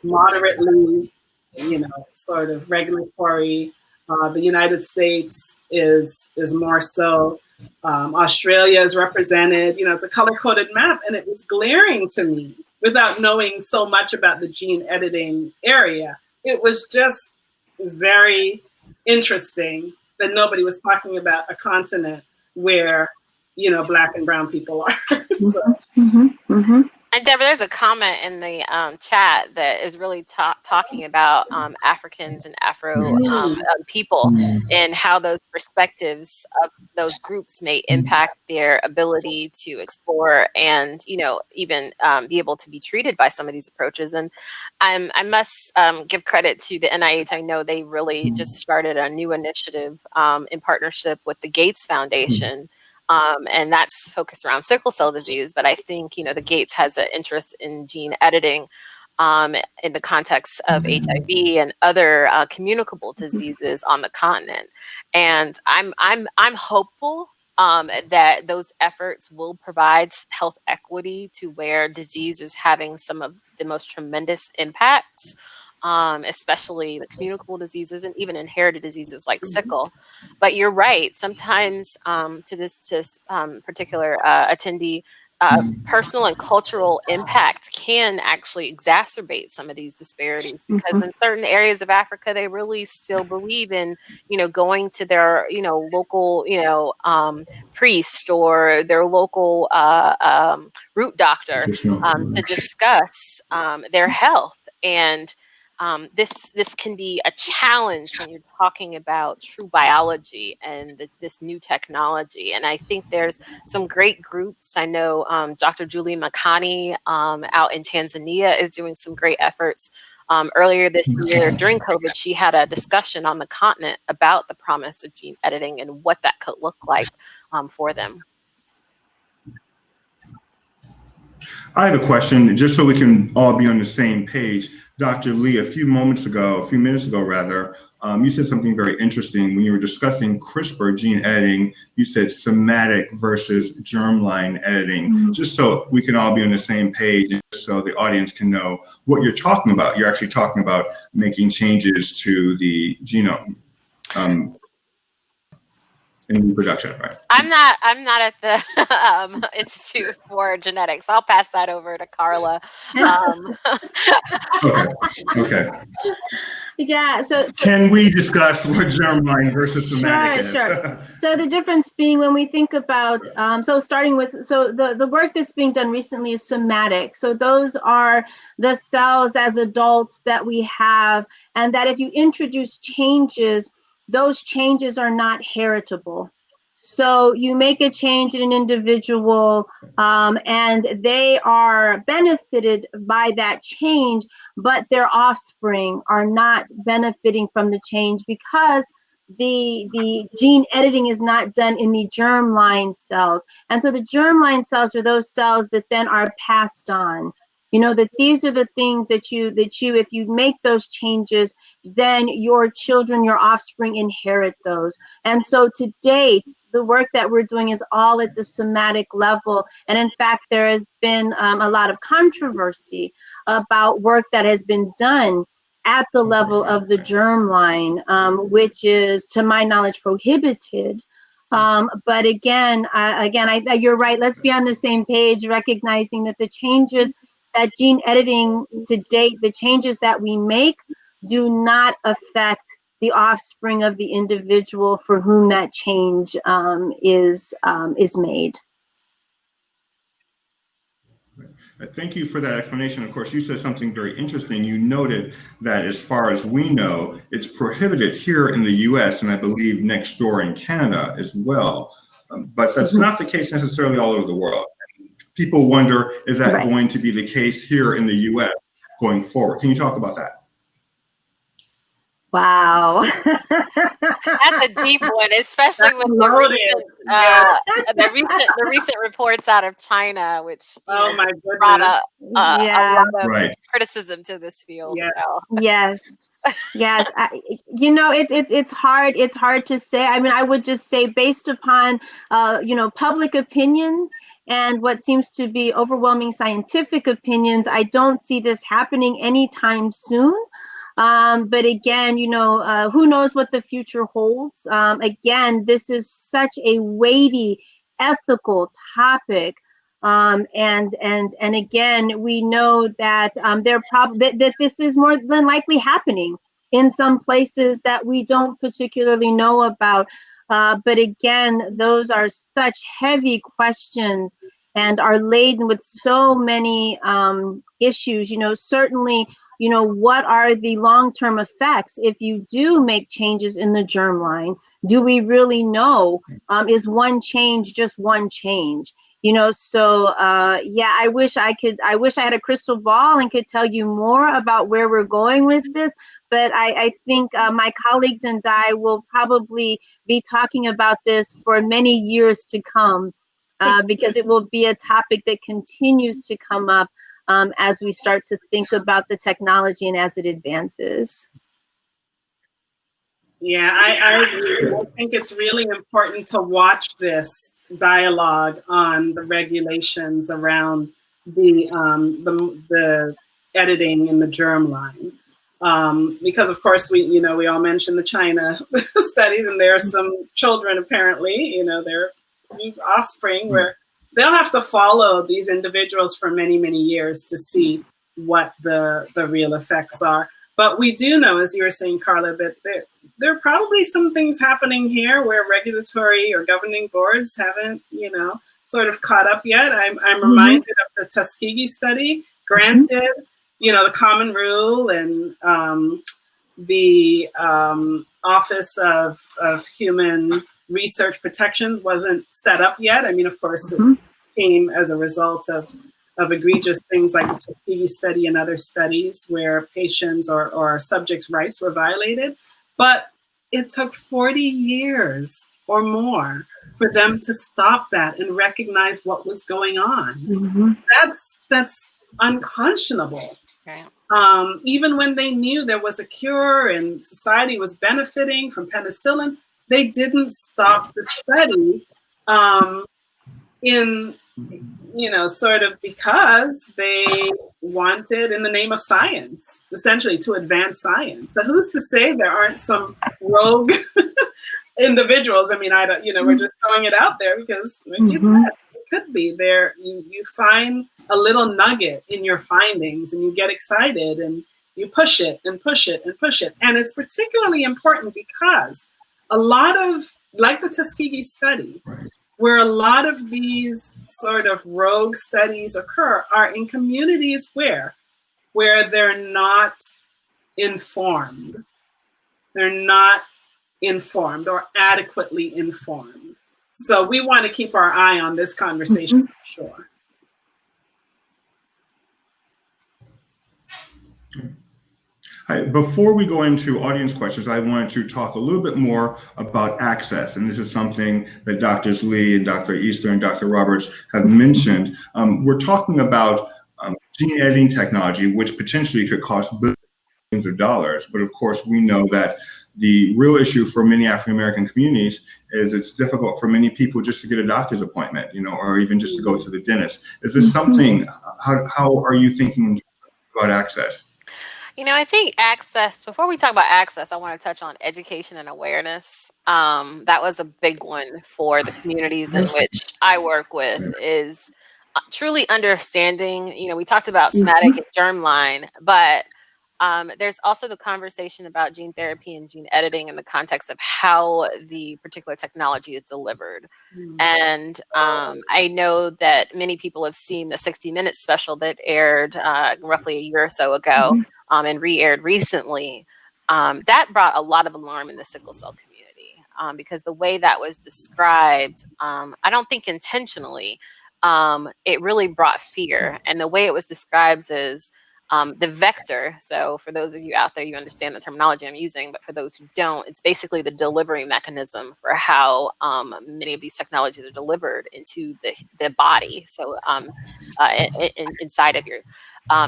moderately, sort of regulatory. The United States is more so. Australia is represented. It's a color-coded map, and it was glaring to me without knowing so much about the gene editing area. It was just very interesting that nobody was talking about a continent where, Black and brown people are. So. And Deborah, there's a comment in the chat that is really talking about Africans and Afro people and how those perspectives of those groups may impact their ability to explore and, even be able to be treated by some of these approaches. And I must give credit to the NIH. I know they really just started a new initiative in partnership with the Gates Foundation. And that's focused around sickle cell disease. But I think, the Gates has an interest in gene editing in the context of HIV and other communicable diseases on the continent. And I'm hopeful that those efforts will provide health equity to where disease is having some of the most tremendous impacts, especially the communicable diseases and even inherited diseases like sickle. But you're right. Sometimes to this particular attendee, personal and cultural impact can actually exacerbate some of these disparities, because in certain areas of Africa, they really still believe in, going to their, local, priest or their local root doctor to discuss their health. And this can be a challenge when you're talking about true biology and this new technology. And I think there's some great groups. I know Dr. Julie Makani out in Tanzania is doing some great efforts. Earlier this year during COVID, she had a discussion on the continent about the promise of gene editing and what that could look like for them. I have a question, just so we can all be on the same page. Dr. Lee, a few minutes ago, you said something very interesting when you were discussing CRISPR gene editing. You said somatic versus germline editing, just so we can all be on the same page, and so the audience can know what you're talking about. You're actually talking about making changes to the genome in reproduction, right? I'm not at the Institute for Genetics. I'll pass that over to Carla. Okay. Yeah. So can we discuss what germline versus somatic is? Sure. So the difference being when we think about the work that's being done recently is somatic. So those are the cells as adults that we have, and that if you introduce changes, those changes are not heritable. So you make a change in an individual and they are benefited by that change, but their offspring are not benefiting from the change because the gene editing is not done in the germline cells. And so the germline cells are those cells that then are passed on. That these are the things that you, if you make those changes, then your children, your offspring inherit those. And so to date, the work that we're doing is all at the somatic level. And in fact, there has been a lot of controversy about work that has been done at the level of the germline, which is, to my knowledge, prohibited. But again, you're right. Let's be on the same page, recognizing that the changes that gene editing to date, the changes that we make do not affect the offspring of the individual for whom that change is made. Thank you for that explanation. Of course, you said something very interesting. You noted that as far as we know, it's prohibited here in the US and I believe next door in Canada as well. But that's not the case necessarily all over the world. People wonder, is that going to be the case here in the US going forward? Can you talk about that? Wow. That's a deep one, especially with the recent reports out of China, which my goodness, brought up a lot of right. criticism to this field. Yes. So. Yes. It's hard. It's hard to say. I mean, I would just say, based upon public opinion and what seems to be overwhelming scientific opinions, I don't see this happening anytime soon. But again, who knows what the future holds? Again, this is such a weighty ethical topic. And again, we know that that this is more than likely happening in some places that we don't particularly know about. But again, those are such heavy questions and are laden with so many issues. Certainly, what are the long-term effects if you do make changes in the germline? Do we really know? Is one change just one change? So I wish I had a crystal ball and could tell you more about where we're going with this. But I think my colleagues and I will probably be talking about this for many years to come, because it will be a topic that continues to come up as we start to think about the technology and as it advances. Yeah, I agree. I think it's really important to watch this dialogue on the regulations around the editing in the germline. Because of course we all mentioned the China studies, and there are some children apparently, their offspring where they'll have to follow these individuals for many, many years to see what the real effects are. But we do know, as you were saying, Carla, that there are probably some things happening here where regulatory or governing boards haven't, sort of caught up yet. I'm reminded of the Tuskegee study. Granted, the common rule and the Office of Human Research Protections wasn't set up yet. I mean, of course, it came as a result of egregious things like the Tuskegee study and other studies where patients or subjects' rights were violated. But it took 40 years or more for them to stop that and recognize what was going on. That's unconscionable. Right. Even when they knew there was a cure and society was benefiting from penicillin, they didn't stop the study sort of because they wanted, in the name of science, essentially to advance science. So who's to say there aren't some rogue individuals? I mean, I don't, we're just throwing it out there because, like you said, it could be there. You find a little nugget in your findings and you get excited and you push it and push it and push it. And it's particularly important because a lot of, like the Tuskegee study, where a lot of these sort of rogue studies occur are in communities where they're not informed. They're not informed or adequately informed. So we want to keep our eye on this conversation for sure. Before we go into audience questions, I wanted to talk a little bit more about access. And this is something that Drs. Lee and Dr. Easter and Dr. Roberts have mentioned. We're talking about gene editing technology, which potentially could cost billions of dollars. But of course, we know that the real issue for many African-American communities is it's difficult for many people just to get a doctor's appointment, or even just to go to the dentist. Is this something, how are you thinking about access? I think access, before we talk about access, I want to touch on education and awareness. That was a big one for the communities in which I work with, is truly understanding. We talked about somatic and germline, but there's also the conversation about gene therapy and gene editing in the context of how the particular technology is delivered. And I know that many people have seen the 60 Minutes special that aired roughly a year or so ago and re-aired recently. That brought a lot of alarm in the sickle cell community because the way that was described, I don't think intentionally, it really brought fear. And the way it was described is the vector. So for those of you out there, you understand the terminology I'm using, but for those who don't, it's basically the delivery mechanism for how many of these technologies are delivered into the body. So inside of your,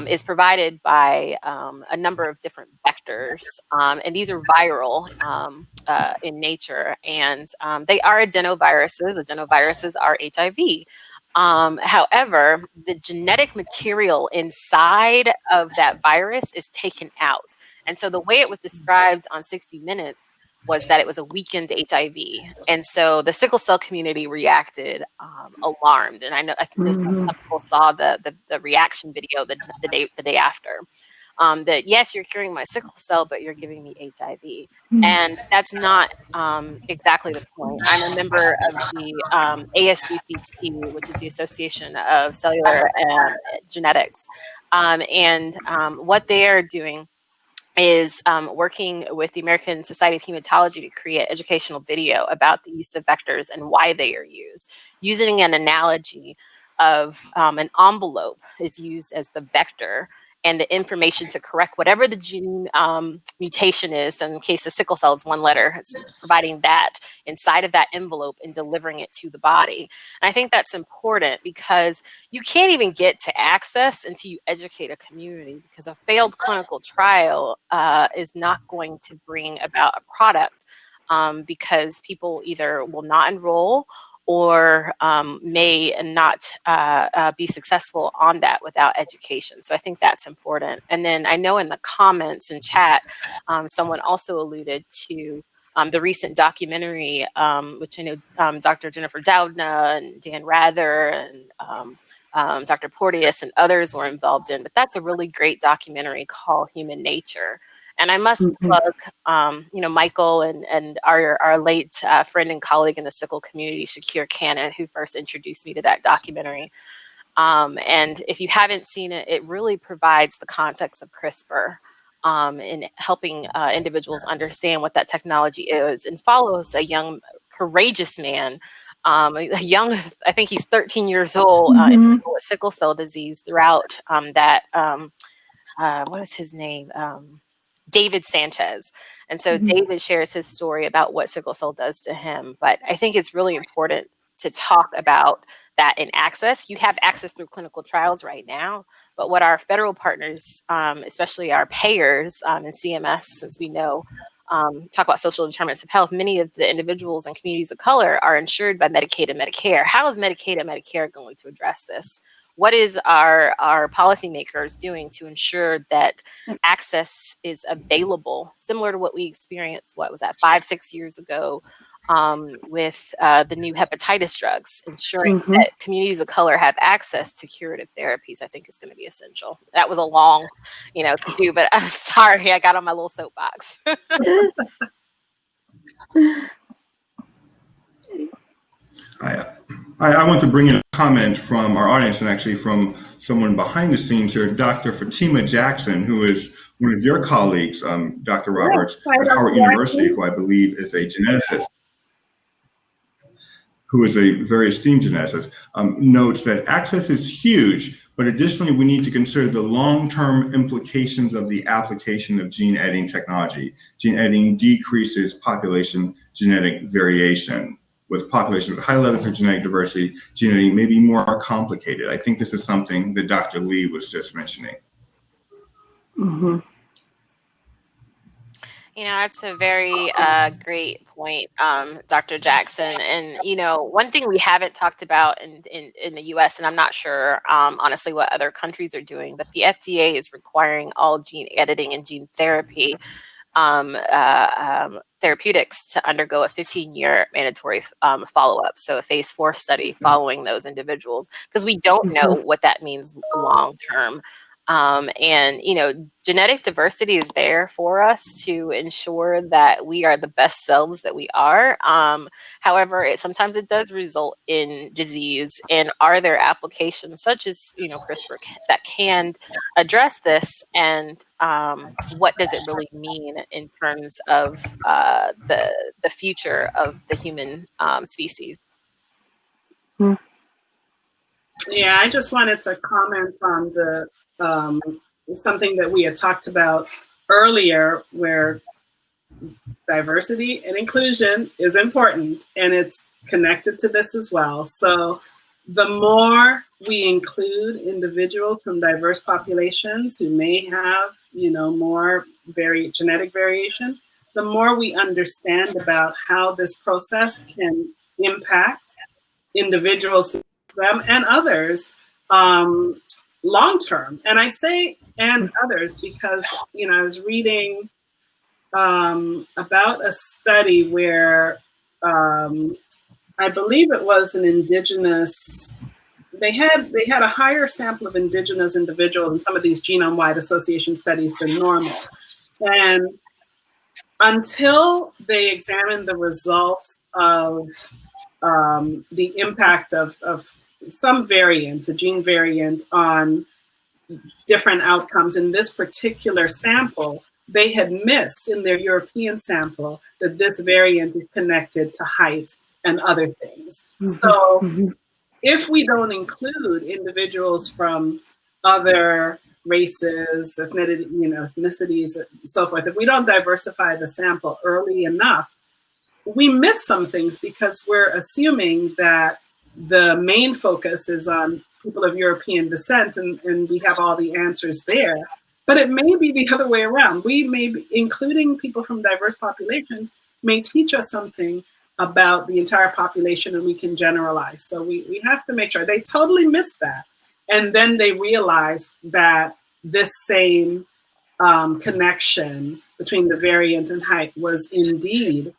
is provided by a number of different vectors. And these are viral in nature. And they are adenoviruses. Adenoviruses are HIV. However, the genetic material inside of that virus is taken out. And so the way it was described on 60 Minutes was that it was a weakened HIV. And so the sickle cell community reacted alarmed. And I think some people saw the reaction video the day after. That yes, you're curing my sickle cell, but you're giving me HIV. And that's not exactly the point. I'm a member of the ASGCT, which is the Association of Cellular Genetics. And what they are doing is working with the American Society of Hematology to create educational video about the use of vectors and why they are used, using an analogy of an envelope is used as the vector. and the information to correct whatever the gene mutation is. In the case of sickle cell, it's one letter. It's providing that inside of that envelope and delivering it to the body. And I think that's important because you can't even get to access until you educate a community, because a failed clinical trial is not going to bring about a product because people either will not enroll or may not be successful on that without education. So I think that's important. And then I know in the comments and chat, someone also alluded to the recent documentary, which I know Dr. Jennifer Doudna and Dan Rather and Dr. Porteous and others were involved in, but that's a really great documentary called Human Nature. And I must plug, Michael and our late friend and colleague in the sickle community, Shakir Cannon, who first introduced me to that documentary. And if you haven't seen it, it really provides the context of CRISPR in helping individuals understand what that technology is, and follows a young, courageous man, I think he's 13 years old, with sickle cell disease throughout what is his name? David Sanchez. And so David shares his story about what sickle cell does to him. But I think it's really important to talk about that in access. You have access through clinical trials right now, but what our federal partners, especially our payers and CMS, since we know, talk about social determinants of health, many of the individuals and communities of color are insured by Medicaid and Medicare. How is Medicaid and Medicare going to address this? What is our policymakers doing to ensure that access is available, similar to what we experienced, 5-6 years ago with the new hepatitis drugs, ensuring that communities of color have access to curative therapies, I think is going to be essential. That was a long, to do, but I'm sorry, I got on my little soapbox. I want to bring in a comment from our audience, and actually from someone behind the scenes here, Dr. Fatima Jackson, who is one of your colleagues, Dr. Roberts, at Howard University, who I believe is a geneticist, who is a very esteemed geneticist, notes that access is huge, but additionally, we need to consider the long-term implications of the application of gene editing technology. Gene editing decreases population genetic variation. With populations with high levels of genetic diversity, gene editing may be more complicated. I think this is something that Dr. Lee was just mentioning. That's a very great point, Dr. Jackson. And, one thing we haven't talked about in the US, and I'm not sure, honestly, what other countries are doing, but the FDA is requiring all gene editing and gene therapy therapeutics to undergo a 15-year mandatory follow-up. So a phase 4 study following those individuals, because we don't know what that means long-term. And, genetic diversity is there for us to ensure that we are the best selves that we are. However, sometimes it does result in disease. And are there applications such as, CRISPR that can address this? And what does it really mean in terms of the future of the human species? Yeah, I just wanted to comment on the something that we had talked about earlier, where diversity and inclusion is important, and it's connected to this as well. So the more we include individuals from diverse populations who may have, more genetic variation, the more we understand about how this process can impact individuals, them and others, long-term. And I say and others because, I was reading about a study where I believe it was an indigenous, they had a higher sample of indigenous individuals in some of these genome-wide association studies than normal. And until they examined the results of the impact of some variant, a gene variant, on different outcomes in this particular sample, they had missed in their European sample that this variant is connected to height and other things. So if we don't include individuals from other races, ethnicities, and so forth, if we don't diversify the sample early enough, we miss some things because we're assuming that the main focus is on people of European descent and we have all the answers there. But it may be the other way around. We may be, including people from diverse populations, may teach us something about the entire population and we can generalize. So we have to make sure they totally miss that. And then they realize that this same connection between the variance and height was indeed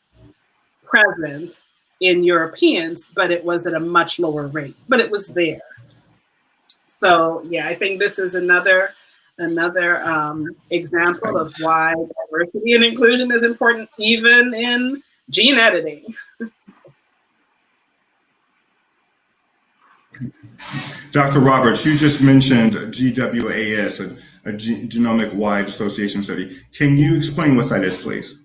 present in Europeans, but it was at a much lower rate, but it was there. So yeah, I think this is another example of why diversity and inclusion is important, even in gene editing. Dr. Roberts, you just mentioned GWAS, a genomic-wide association study. Can you explain what that is, please?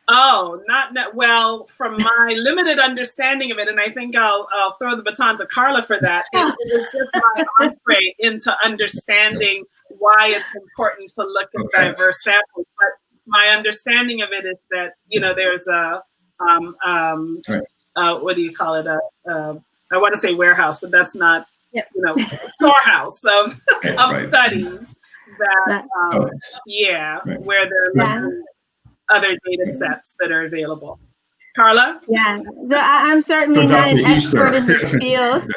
Oh, not well, from my limited understanding of it, and I think I'll throw the baton to Carla for that. It was just my entree into understanding why it's important to look at diverse samples. But my understanding of it is that, there's a, what do you call it? I want to say warehouse, but that's not, storehouse of studies that, where they're looking other data sets that are available. Carla? Yeah, so I'm certainly not an expert in this field,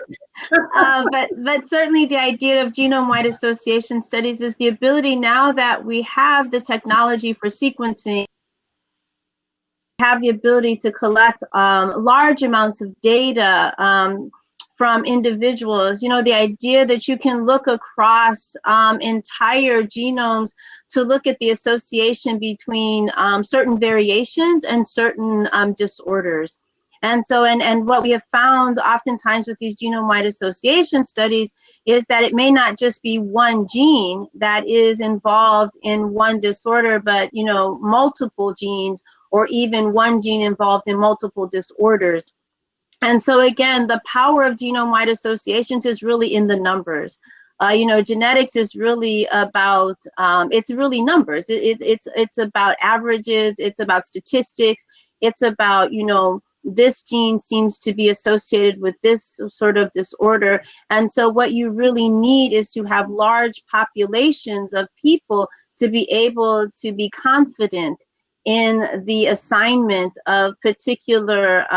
but certainly the idea of genome-wide association studies is the ability, now that we have the technology for sequencing, have the ability to collect large amounts of data from individuals. The idea that you can look across entire genomes to look at the association between certain variations and certain disorders. And so, and what we have found oftentimes with these genome-wide association studies is that it may not just be one gene that is involved in one disorder, but, multiple genes, or even one gene involved in multiple disorders. And so again, the power of genome-wide associations is really in the numbers. Genetics is really about, it's really numbers. It's about averages, it's about statistics, it's about, this gene seems to be associated with this sort of disorder. And so what you really need is to have large populations of people to be able to be confident in the assignment of particular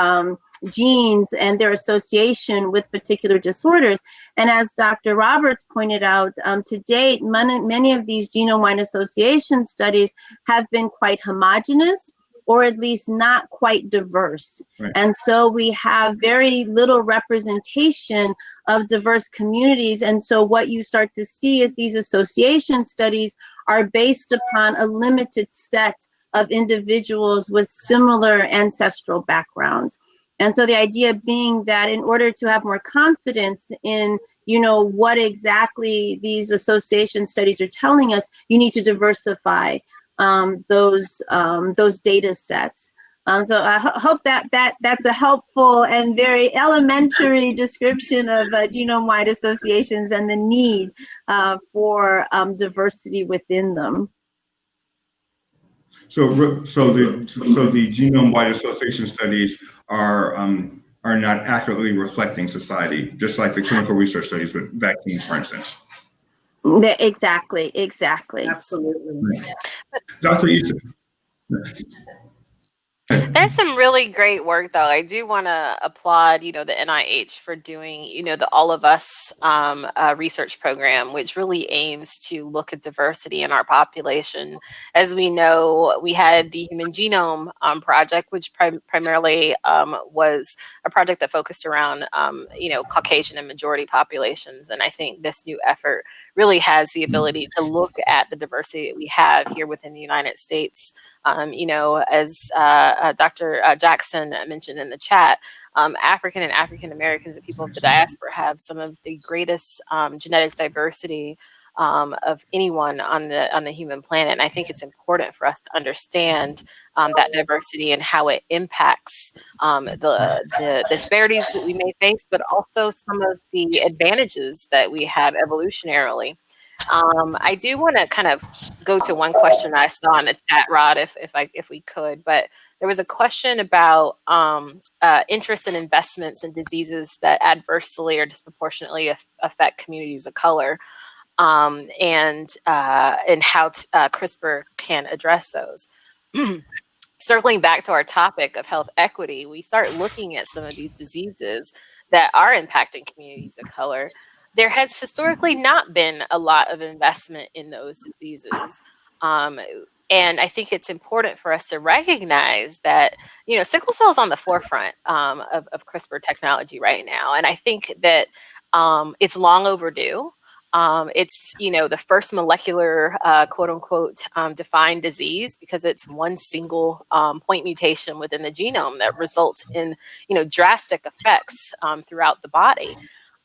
genes and their association with particular disorders. And as Dr. Roberts pointed out, to date, many of these genome-wide association studies have been quite homogeneous, or at least not quite diverse. Right. And so we have very little representation of diverse communities. And so what you start to see is these association studies are based upon a limited set of individuals with similar ancestral backgrounds. And so the idea being that in order to have more confidence in, what exactly these association studies are telling us, you need to diversify those data sets. So I hope that's a helpful and very elementary description of genome-wide associations and the need for diversity within them. So the genome-wide association studies are not accurately reflecting society, just like the clinical research studies with vaccines, for instance. Exactly. Absolutely. Dr. Easton. There's some really great work, though. I do want to applaud, the NIH for doing, the All of Us research program, which really aims to look at diversity in our population. As we know, we had the Human Genome Project, which primarily was a project that focused around, Caucasian and majority populations. And I think this new effort really has the ability to look at the diversity that we have here within the United States. As Dr. Jackson mentioned in the chat, African and African Americans and people of the diaspora have some of the greatest genetic diversity of anyone on the human planet. And I think it's important for us to understand that diversity and how it impacts the disparities that we may face, but also some of the advantages that we have evolutionarily. I do want to kind of go to one question that I saw in the chat, Rod, if we could, but there was a question about interest in investments in diseases that adversely or disproportionately affect communities of color, and how CRISPR can address those. Circling back to our topic of health equity, we start looking at some of these diseases that are impacting communities of color. There has historically not been a lot of investment in those diseases. And I think it's important for us to recognize that, sickle cell is on the forefront of CRISPR technology right now. And I think that it's long overdue. It's, the first molecular, quote unquote, defined disease, because it's one single point mutation within the genome that results in, drastic effects throughout the body.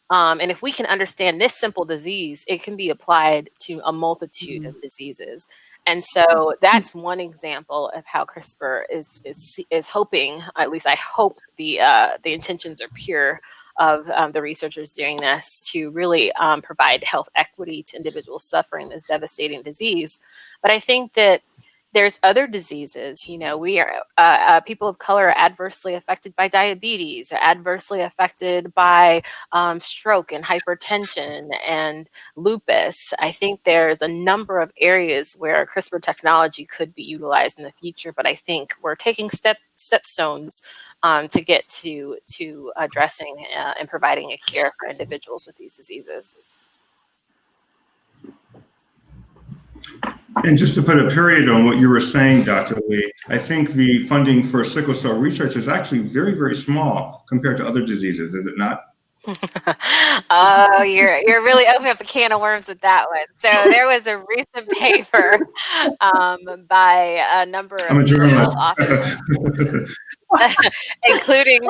And if we can understand this simple disease, it can be applied to a multitude of diseases. And so that's one example of how CRISPR is hoping, at least I hope the intentions are pure, of the researchers doing this, to really provide health equity to individuals suffering this devastating disease. But I think that there's other diseases. We are people of color are adversely affected by diabetes, are adversely affected by stroke and hypertension and lupus. I think there's a number of areas where CRISPR technology could be utilized in the future, but I think we're taking stepstones to get to addressing and providing a care for individuals with these diseases. And just to put a period on what you were saying, Dr. Lee, I think the funding for sickle cell research is actually very, very small compared to other diseases, is it not? Oh, you're really opening up a can of worms with that one. So there was a recent paper by a number of authors, including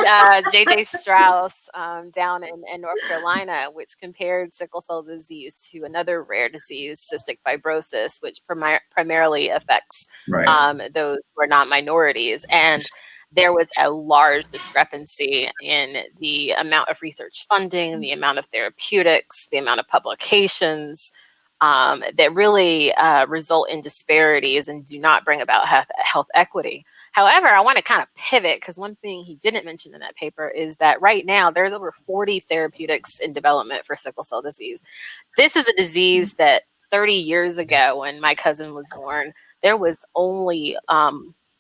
J.J. Strauss down in North Carolina, which compared sickle cell disease to another rare disease, cystic fibrosis, which primarily affects those who are not minorities. And there was a large discrepancy in the amount of research funding, the amount of therapeutics, the amount of publications that really result in disparities and do not bring about health equity. However, I want to kind of pivot, because one thing he didn't mention in that paper is that right now there's over 40 therapeutics in development for sickle cell disease. This is a disease that 30 years ago, when my cousin was born, there was only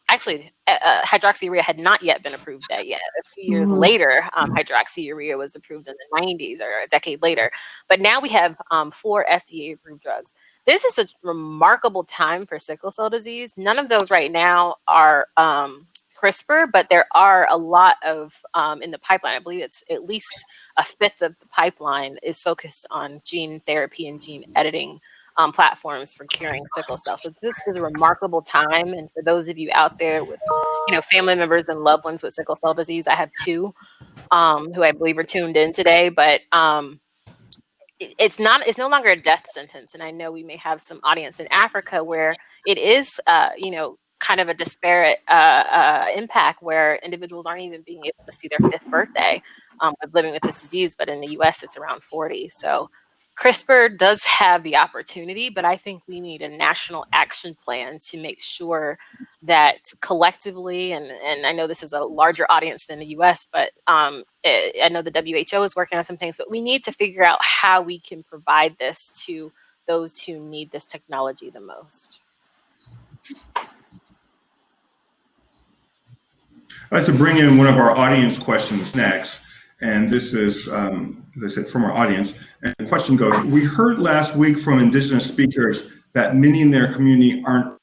hydroxyurea had not yet been approved yet. A few years later, hydroxyurea was approved in the 90s, or a decade later. But now we have 4 FDA-approved drugs. This is a remarkable time for sickle cell disease. None of those right now are CRISPR, but there are a lot of in the pipeline. I believe it's at least a fifth of the pipeline is focused on gene therapy and gene editing platforms for curing sickle cell. So this is a remarkable time. And for those of you out there with, family members and loved ones with sickle cell disease, I have 2 who I believe are tuned in today, but it's no longer a death sentence. And I know we may have some audience in Africa where it is, kind of a disparate impact, where individuals aren't even being able to see their 5th birthday of living with this disease. But in the US, it's around 40. So CRISPR does have the opportunity, but I think we need a national action plan to make sure that collectively, and I know this is a larger audience than the US, but I know the WHO is working on some things, but we need to figure out how we can provide this to those who need this technology the most. I'd like to bring in one of our audience questions next. And this is, as I said, from our audience. And the question goes, we heard last week from Indigenous speakers that many in their community aren't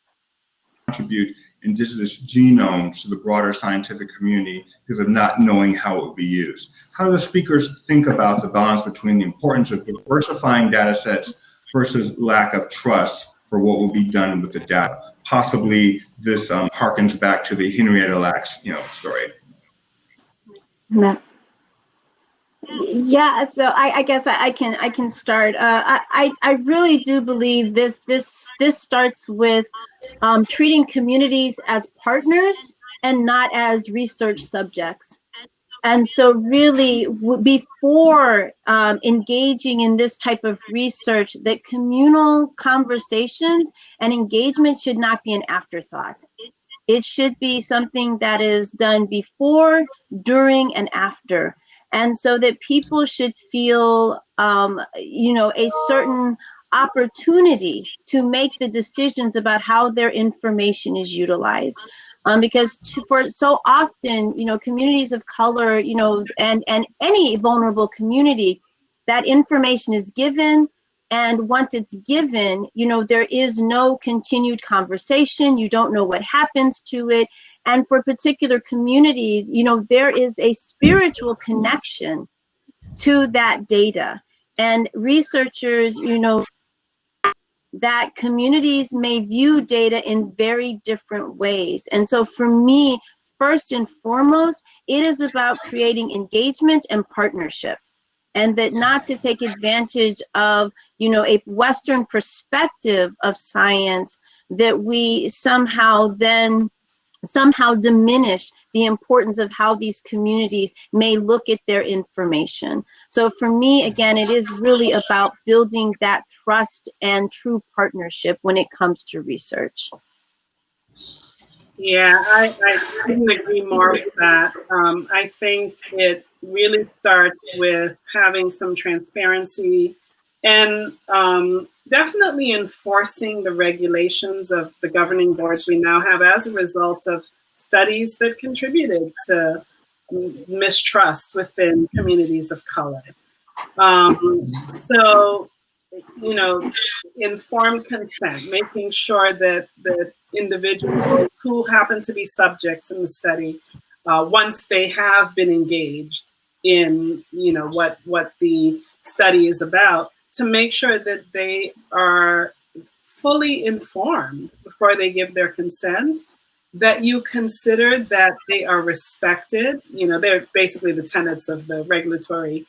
contribute Indigenous genomes to the broader scientific community because of not knowing how it would be used. How do the speakers think about the balance between the importance of diversifying data sets versus lack of trust for what will be done with the data? Possibly this harkens back to the Henrietta Lacks, story. Yeah, so I guess I can start. I really do believe this starts with treating communities as partners and not as research subjects. And so really before engaging in this type of research, that communal conversations and engagement should not be an afterthought. It should be something that is done before, during, and after. And so that people should feel, a certain opportunity to make the decisions about how their information is utilized. Because for so often, communities of color, and any vulnerable community, that information is given. And once it's given, there is no continued conversation. You don't know what happens to it. And for particular communities, there is a spiritual connection to that data. And researchers, that communities may view data in very different ways. And so for me, first and foremost, it is about creating engagement and partnership. And that not to take advantage of, a Western perspective of science, that we somehow diminish the importance of how these communities may look at their information. So for me, again, it is really about building that trust and true partnership when it comes to research. Yeah, I couldn't agree more with that. I think it really starts with having some transparency and definitely enforcing the regulations of the governing boards we now have as a result of studies that contributed to mistrust within communities of color. So, informed consent, making sure that the individuals who happen to be subjects in the study, once they have been engaged in, what the study is about, to make sure that they are fully informed before they give their consent, that you consider that they are respected. They're basically the tenets of the regulatory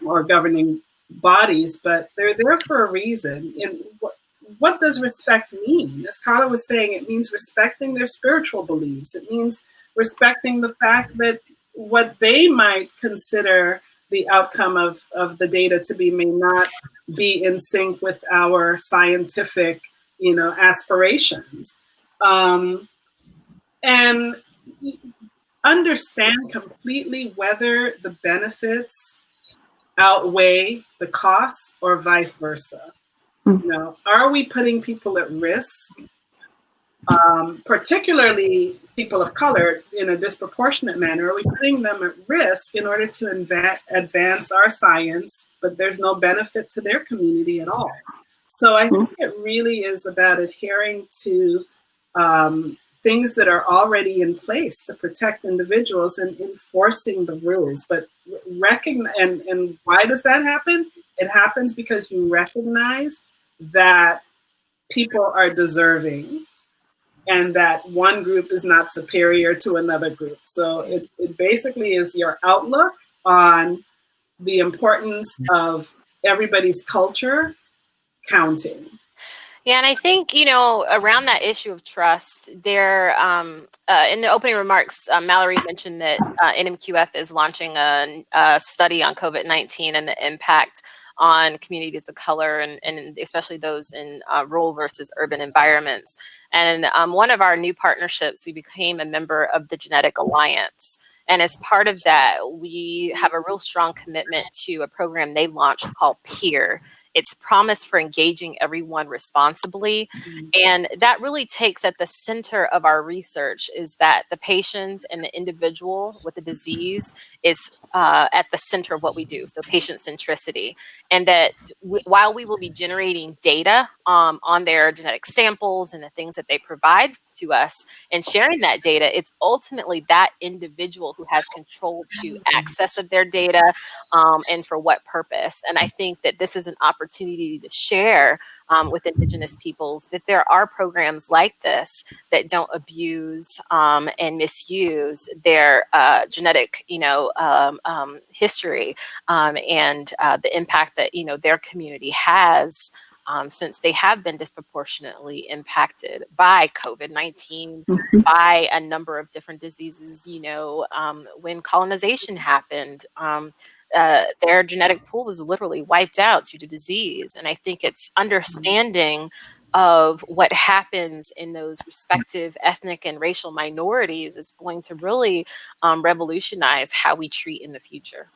or governing bodies, but they're there for a reason. And what does respect mean? As Carla was saying, it means respecting their spiritual beliefs. It means respecting the fact that what they might consider the outcome of the data to be may not be in sync with our scientific, aspirations. And understand completely whether the benefits outweigh the costs or vice versa. Are we putting people at risk, particularly people of color, in a disproportionate manner? Are we putting them at risk in order to advance our science, but there's no benefit to their community at all? So I think it really is about adhering to things that are already in place to protect individuals and enforcing the rules. But and why does that happen? It happens because you recognize that people are deserving and that one group is not superior to another group. So it basically is your outlook on the importance of everybody's culture counting. Yeah, and I think, around that issue of trust, there, in the opening remarks, Mallory mentioned that NMQF is launching a study on COVID-19 and the impact on communities of color and especially those in rural versus urban environments. And one of our new partnerships, we became a member of the Genetic Alliance. And as part of that, we have a real strong commitment to a program they launched called PEER. It's promised for engaging everyone responsibly. And that really takes at the center of our research is that the patient and the individual with the disease is at the center of what we do. So patient centricity. And that while we will be generating data on their genetic samples and the things that they provide to us and sharing that data, it's ultimately that individual who has control to access of their data and for what purpose. And I think that this is an opportunity to share with Indigenous peoples that there are programs like this that don't abuse and misuse their genetic, history and the impact that, their community has since they have been disproportionately impacted by COVID-19, by a number of different diseases. When colonization happened, their genetic pool was literally wiped out due to disease. And I think it's understanding of what happens in those respective ethnic and racial minorities is going to really revolutionize how we treat in the future.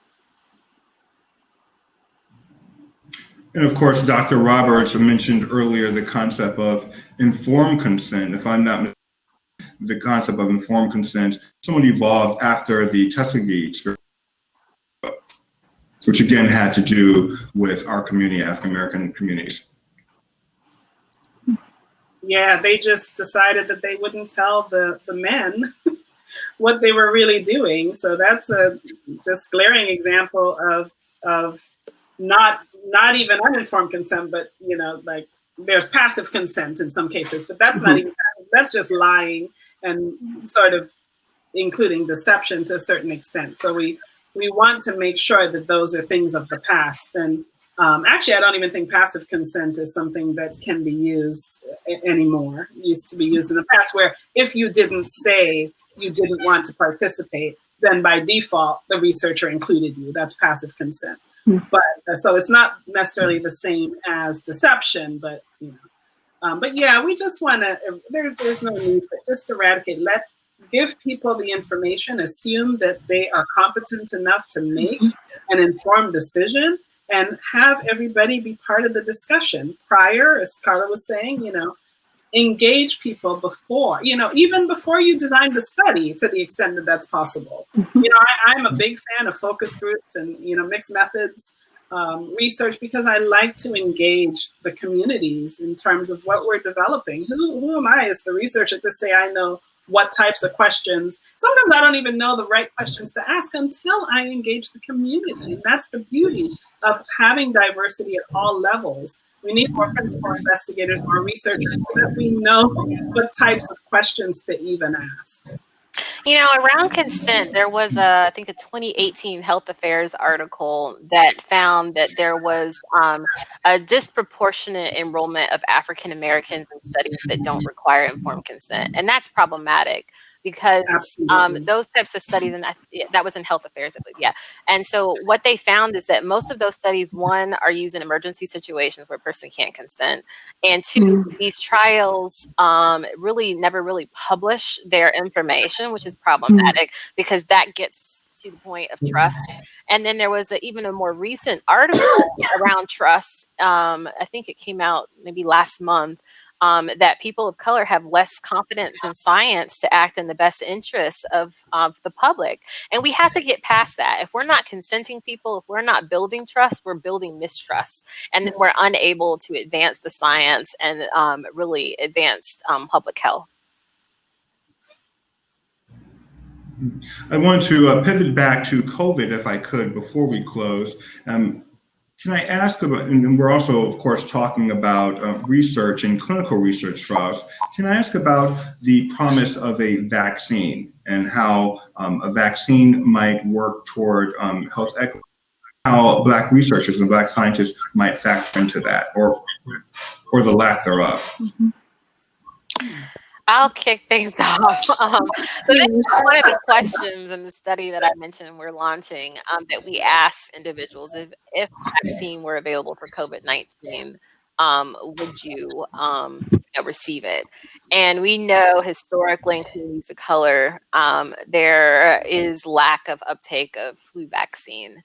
And of course, Dr. Roberts mentioned earlier the concept of informed consent. If I'm not mistaken, the concept of informed consent, somewhat evolved after the Tuskegee experience, which again had to do with our community, African American communities. Yeah, they just decided that they wouldn't tell the men what they were really doing. So that's a just glaring example of not even uninformed consent, but like there's passive consent in some cases, but that's not even passive, that's just lying and sort of including deception to a certain extent. So we want to make sure that those are things of the past. And actually, I don't even think passive consent is something that can be used anymore. It used to be used in the past, where if you didn't say you didn't want to participate, then by default, the researcher included you. That's passive consent. But so it's not necessarily the same as deception, but yeah, we just want to. There's no need for it. Just eradicate. Give people the information. Assume that they are competent enough to make an informed decision, and have everybody be part of the discussion prior, as Carla was saying. Engage people before, even before you design the study, to the extent that that's possible. I'm a big fan of focus groups and, mixed methods research, because I like to engage the communities in terms of what we're developing. Who am I as the researcher to say I know what types of questions? Sometimes I don't even know the right questions to ask until I engage the community. And that's the beauty of having diversity at all levels. We need more principal investigators, more researchers, so that we know what types of questions to even ask. Around consent, there was I think a 2018 Health Affairs article that found that there was a disproportionate enrollment of African Americans in studies that don't require informed consent. And that's problematic, because those types of studies, and that was in Health Affairs, I believe, yeah. And so what they found is that most of those studies, one, are used in emergency situations where a person can't consent, and two, these trials really never really publish their information, which is problematic, because that gets to the point of trust. And then there was even a more recent article around trust. I think it came out maybe last month, that people of color have less confidence in science to act in the best interests of the public. And we have to get past that. If we're not consenting people, if we're not building trust, we're building mistrust. And then we're unable to advance the science and really advance public health. I want to pivot back to COVID, if I could, before we close. Can I ask about, and we're also, of course, talking about research and clinical research trials. Can I ask about the promise of a vaccine and how a vaccine might work toward health equity, how Black researchers and Black scientists might factor into that, or the lack thereof? I'll kick things off. So this is one of the questions in the study that I mentioned we're launching, that we ask individuals, if vaccine were available for COVID-19, would you receive it? And we know historically in communities of color, there is lack of uptake of flu vaccine,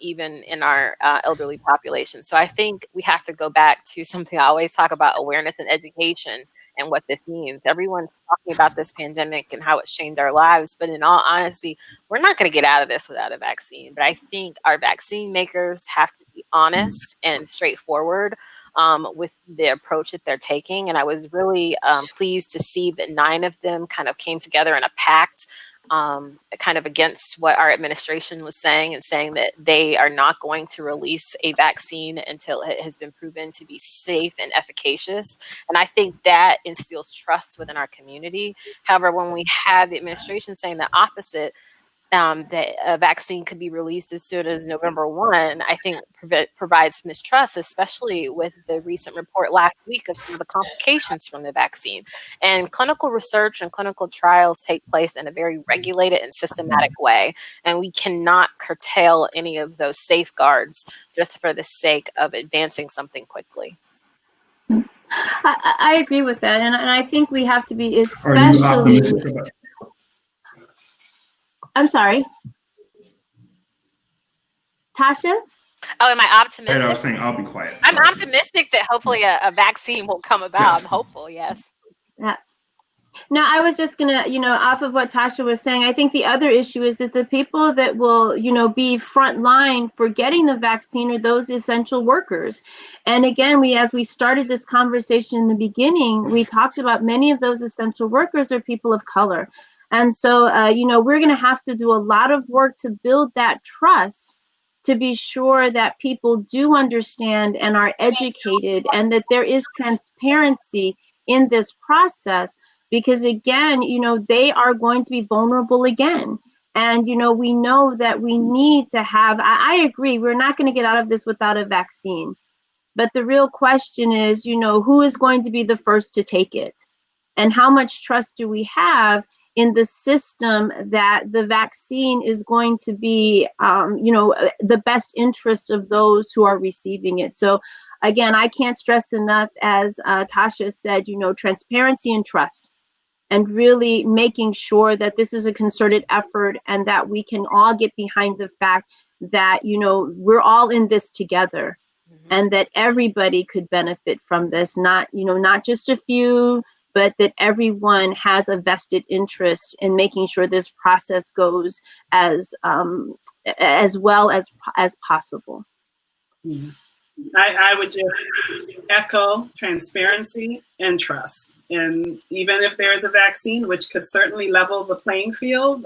even in our elderly population. So I think we have to go back to something I always talk about: awareness and education, and what this means. Everyone's talking about this pandemic and how it's changed our lives, but in all honesty, we're not going to get out of this without a vaccine. But I think our vaccine makers have to be honest and straightforward with the approach that they're taking. And I was really pleased to see that 9 of them kind of came together in a pact, kind of against what our administration was saying, and saying that they are not going to release a vaccine until it has been proven to be safe and efficacious. And I think that instills trust within our community. However, when we have the administration saying the opposite, that a vaccine could be released as soon as November 1, I think provides mistrust, especially with the recent report last week of some of the complications from the vaccine. And clinical research and clinical trials take place in a very regulated and systematic way. And we cannot curtail any of those safeguards just for the sake of advancing something quickly. I agree with that. And I think we have to be Are you especially, optimistic about? I'm sorry. Tasha? Oh, am I optimistic? I was saying I'll be quiet. I'm Sorry. optimistic that hopefully a vaccine will come about. Yes. I'm hopeful, yes. Yeah. No, I was just gonna, off of what Tasha was saying, I think the other issue is that the people that will, be front line for getting the vaccine are those essential workers. And again, as we started this conversation in the beginning, we talked about many of those essential workers are people of color. And so, we're gonna have to do a lot of work to build that trust, to be sure that people do understand and are educated, and that there is transparency in this process. Because again, they are going to be vulnerable again. And, we know that we need to have, I agree, we're not going to get out of this without a vaccine. But the real question is, who is going to be the first to take it? And how much trust do we have in the system that the vaccine is going to be, the best interest of those who are receiving it? So again, I can't stress enough, as Tasha said, transparency and trust. And really making sure that this is a concerted effort and that we can all get behind the fact that, we're all in this together, and that everybody could benefit from this, not just a few, but that everyone has a vested interest in making sure this process goes as well as possible. Mm-hmm. I would just echo transparency and trust. And even if there is a vaccine, which could certainly level the playing field,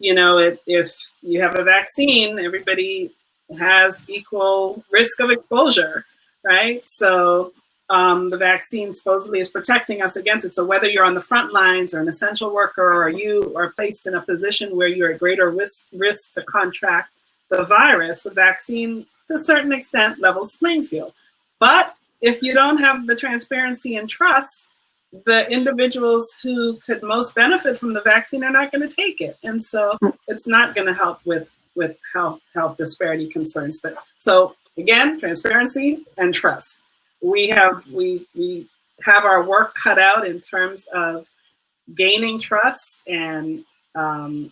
if you have a vaccine, everybody has equal risk of exposure, right? So the vaccine supposedly is protecting us against it. So whether you're on the front lines or an essential worker, or you are placed in a position where you're at greater risk to contract the virus, the vaccine, to a certain extent, levels the playing field. But if you don't have the transparency and trust, the individuals who could most benefit from the vaccine are not going to take it. And so it's not going to help with health disparity concerns. But so again, transparency and trust. We have our work cut out in terms of gaining trust and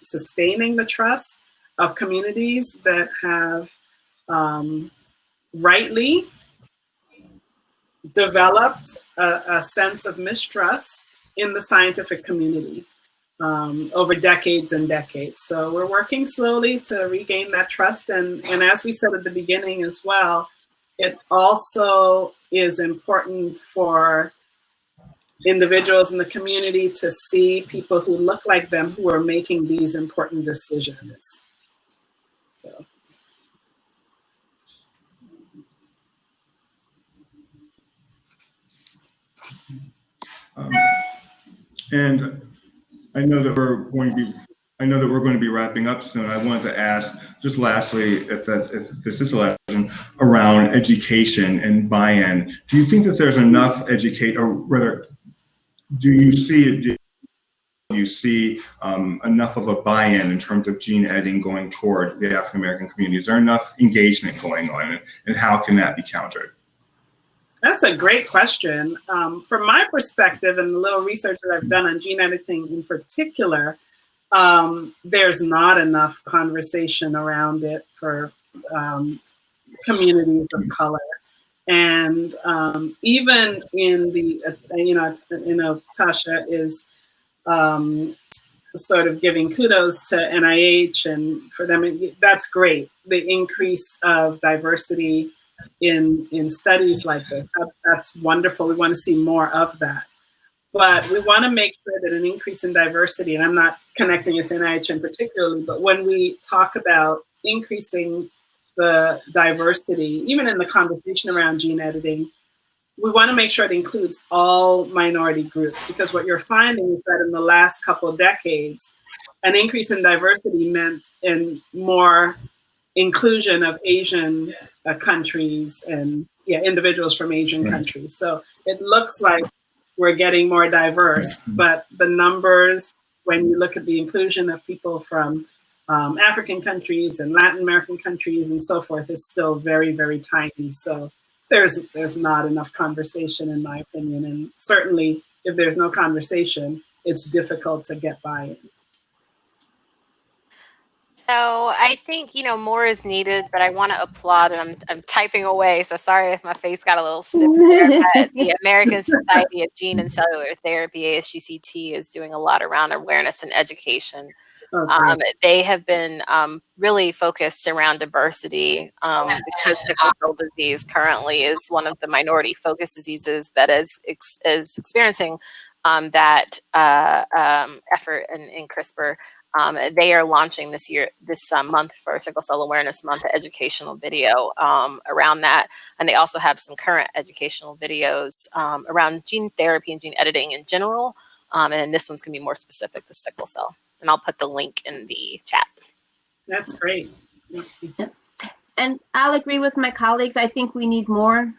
sustaining the trust of communities that have rightly developed a sense of mistrust in the scientific community over decades and decades. So we're working slowly to regain that trust. And as we said at the beginning as well, it also is important for individuals in the community to see people who look like them who are making these important decisions. So. And I know that we're going to be wrapping up soon. I wanted to ask, just lastly, if this is the last question, around education and buy-in. Do you think that there's enough or rather, do you see enough of a buy-in in terms of gene editing going toward the African American community? Is there enough engagement going on, and how can that be countered? That's a great question. From my perspective and the little research that I've done on gene editing in particular, there's not enough conversation around it for communities of color. And even in the, Tasha is sort of giving kudos to NIH, and for them, that's great. The increase of diversity in studies like this, that's wonderful. We want to see more of that. But we want to make sure that an increase in diversity, and I'm not connecting it to NIH in particularly, but when we talk about increasing the diversity, even in the conversation around gene editing, we want to make sure it includes all minority groups, because what you're finding is that in the last couple of decades, an increase in diversity meant in more inclusion of Asian countries and individuals from Asian countries. So it looks like we're getting more diverse, but the numbers, when you look at the inclusion of people from African countries and Latin American countries and so forth, is still very, very tiny. So there's not enough conversation, in my opinion. And certainly if there's no conversation, it's difficult to get buy-in. So I think, more is needed, but I want to applaud, and I'm typing away, so sorry if my face got a little stiff there, but the American Society of Gene and Cellular Therapy, ASGCT, is doing a lot around awareness and education. They have been really focused around diversity because sickle cell disease currently is one of the minority focused diseases that is experiencing that effort in CRISPR. They are launching this month for Sickle Cell Awareness Month, an educational video around that. And they also have some current educational videos around gene therapy and gene editing in general. And this one's going to be more specific to sickle cell. And I'll put the link in the chat. That's great. And I'll agree with my colleagues. I think we need more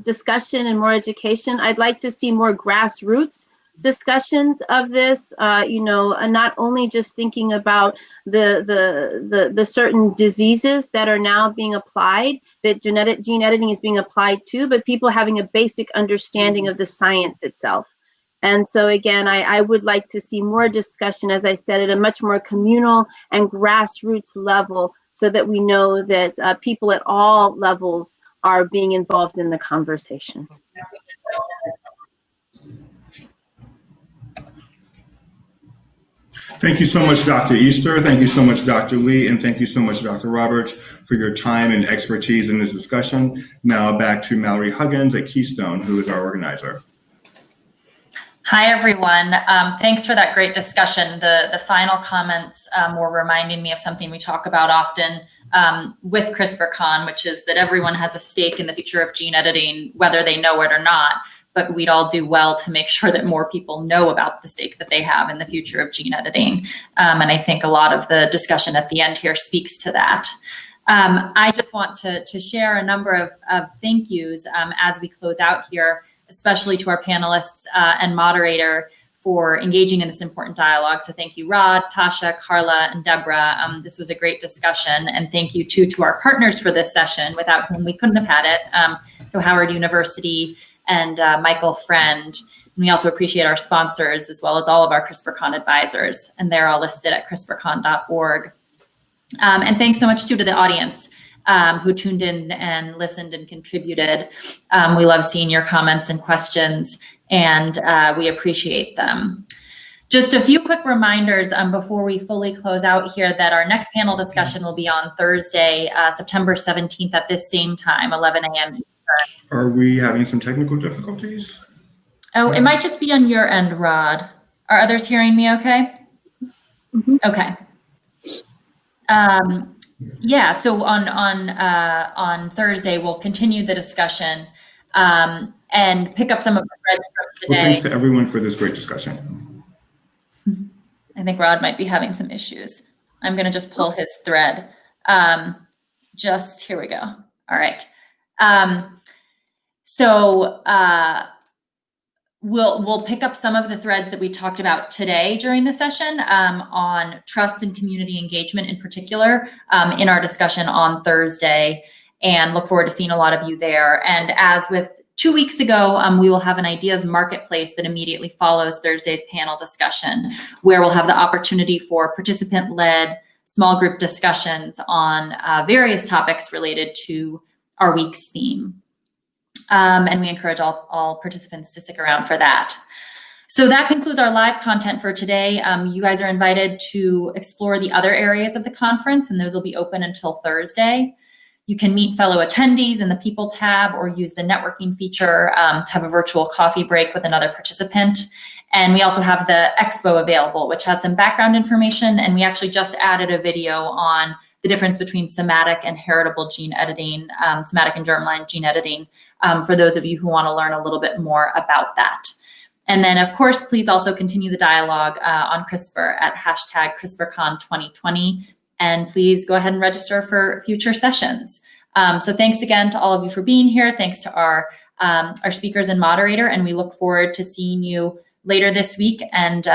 discussion and more education. I'd like to see more grassroots discussion of this, not only just thinking about the certain diseases that are now being applied, that gene editing is being applied to, but people having a basic understanding of the science itself. And so again, I would like to see more discussion, as I said, at a much more communal and grassroots level, so that we know that people at all levels are being involved in the conversation. Thank you so much, Dr. Easter. Thank you so much, Dr. Lee. And thank you so much, Dr. Roberts, for your time and expertise in this discussion. Now back to Mallory Huggins at Keystone, who is our organizer. Hi, everyone. Thanks for that great discussion. The final comments were reminding me of something we talk about often with CRISPRCon, which is that everyone has a stake in the future of gene editing, whether they know it or not. But we'd all do well to make sure that more people know about the stake that they have in the future of gene editing. And I think a lot of the discussion at the end here speaks to that. I just want to share a number of thank yous as we close out here, especially to our panelists and moderator for engaging in this important dialogue. So thank you, Rod, Tasha, Carla, and Deborah. This was a great discussion. And thank you too to our partners for this session, without whom we couldn't have had it. So Howard University and Michael Friend. And we also appreciate our sponsors, as well as all of our CRISPRCon advisors. And they're all listed at CRISPRCon.org. And thanks so much too to the audience who tuned in and listened and contributed. We love seeing your comments and questions, and we appreciate them. Just a few quick reminders before we fully close out here, that our next panel discussion will be on Thursday, September 17th at this same time, 11 a.m. Eastern. Are we having some technical difficulties? Oh, it might just be on your end, Rod. Are others hearing me okay? Mm-hmm. Okay. Yeah, so on Thursday, we'll continue the discussion and pick up some of the threads from today. Well, thanks to everyone for this great discussion. I think Rod might be having some issues. I'm going to just pull his thread. Here we go. All right. We'll pick up some of the threads that we talked about today during the session on trust and community engagement in particular in our discussion on Thursday, and look forward to seeing a lot of you there. And as with 2 weeks ago, we will have an ideas marketplace that immediately follows Thursday's panel discussion, where we'll have the opportunity for participant-led small group discussions on various topics related to our week's theme. And we encourage all participants to stick around for that. So that concludes our live content for today. You guys are invited to explore the other areas of the conference, and those will be open until Thursday. You can meet fellow attendees in the People tab, or use the networking feature to have a virtual coffee break with another participant. And we also have the expo available, which has some background information. And we actually just added a video on the difference between somatic and heritable gene editing, somatic and germline gene editing, for those of you who want to learn a little bit more about that. And then, of course, please also continue the dialogue on CRISPR at hashtag CRISPRCon 2020. And please go ahead and register for future sessions. So thanks again to all of you for being here. Thanks to our speakers and moderator, and we look forward to seeing you later this week and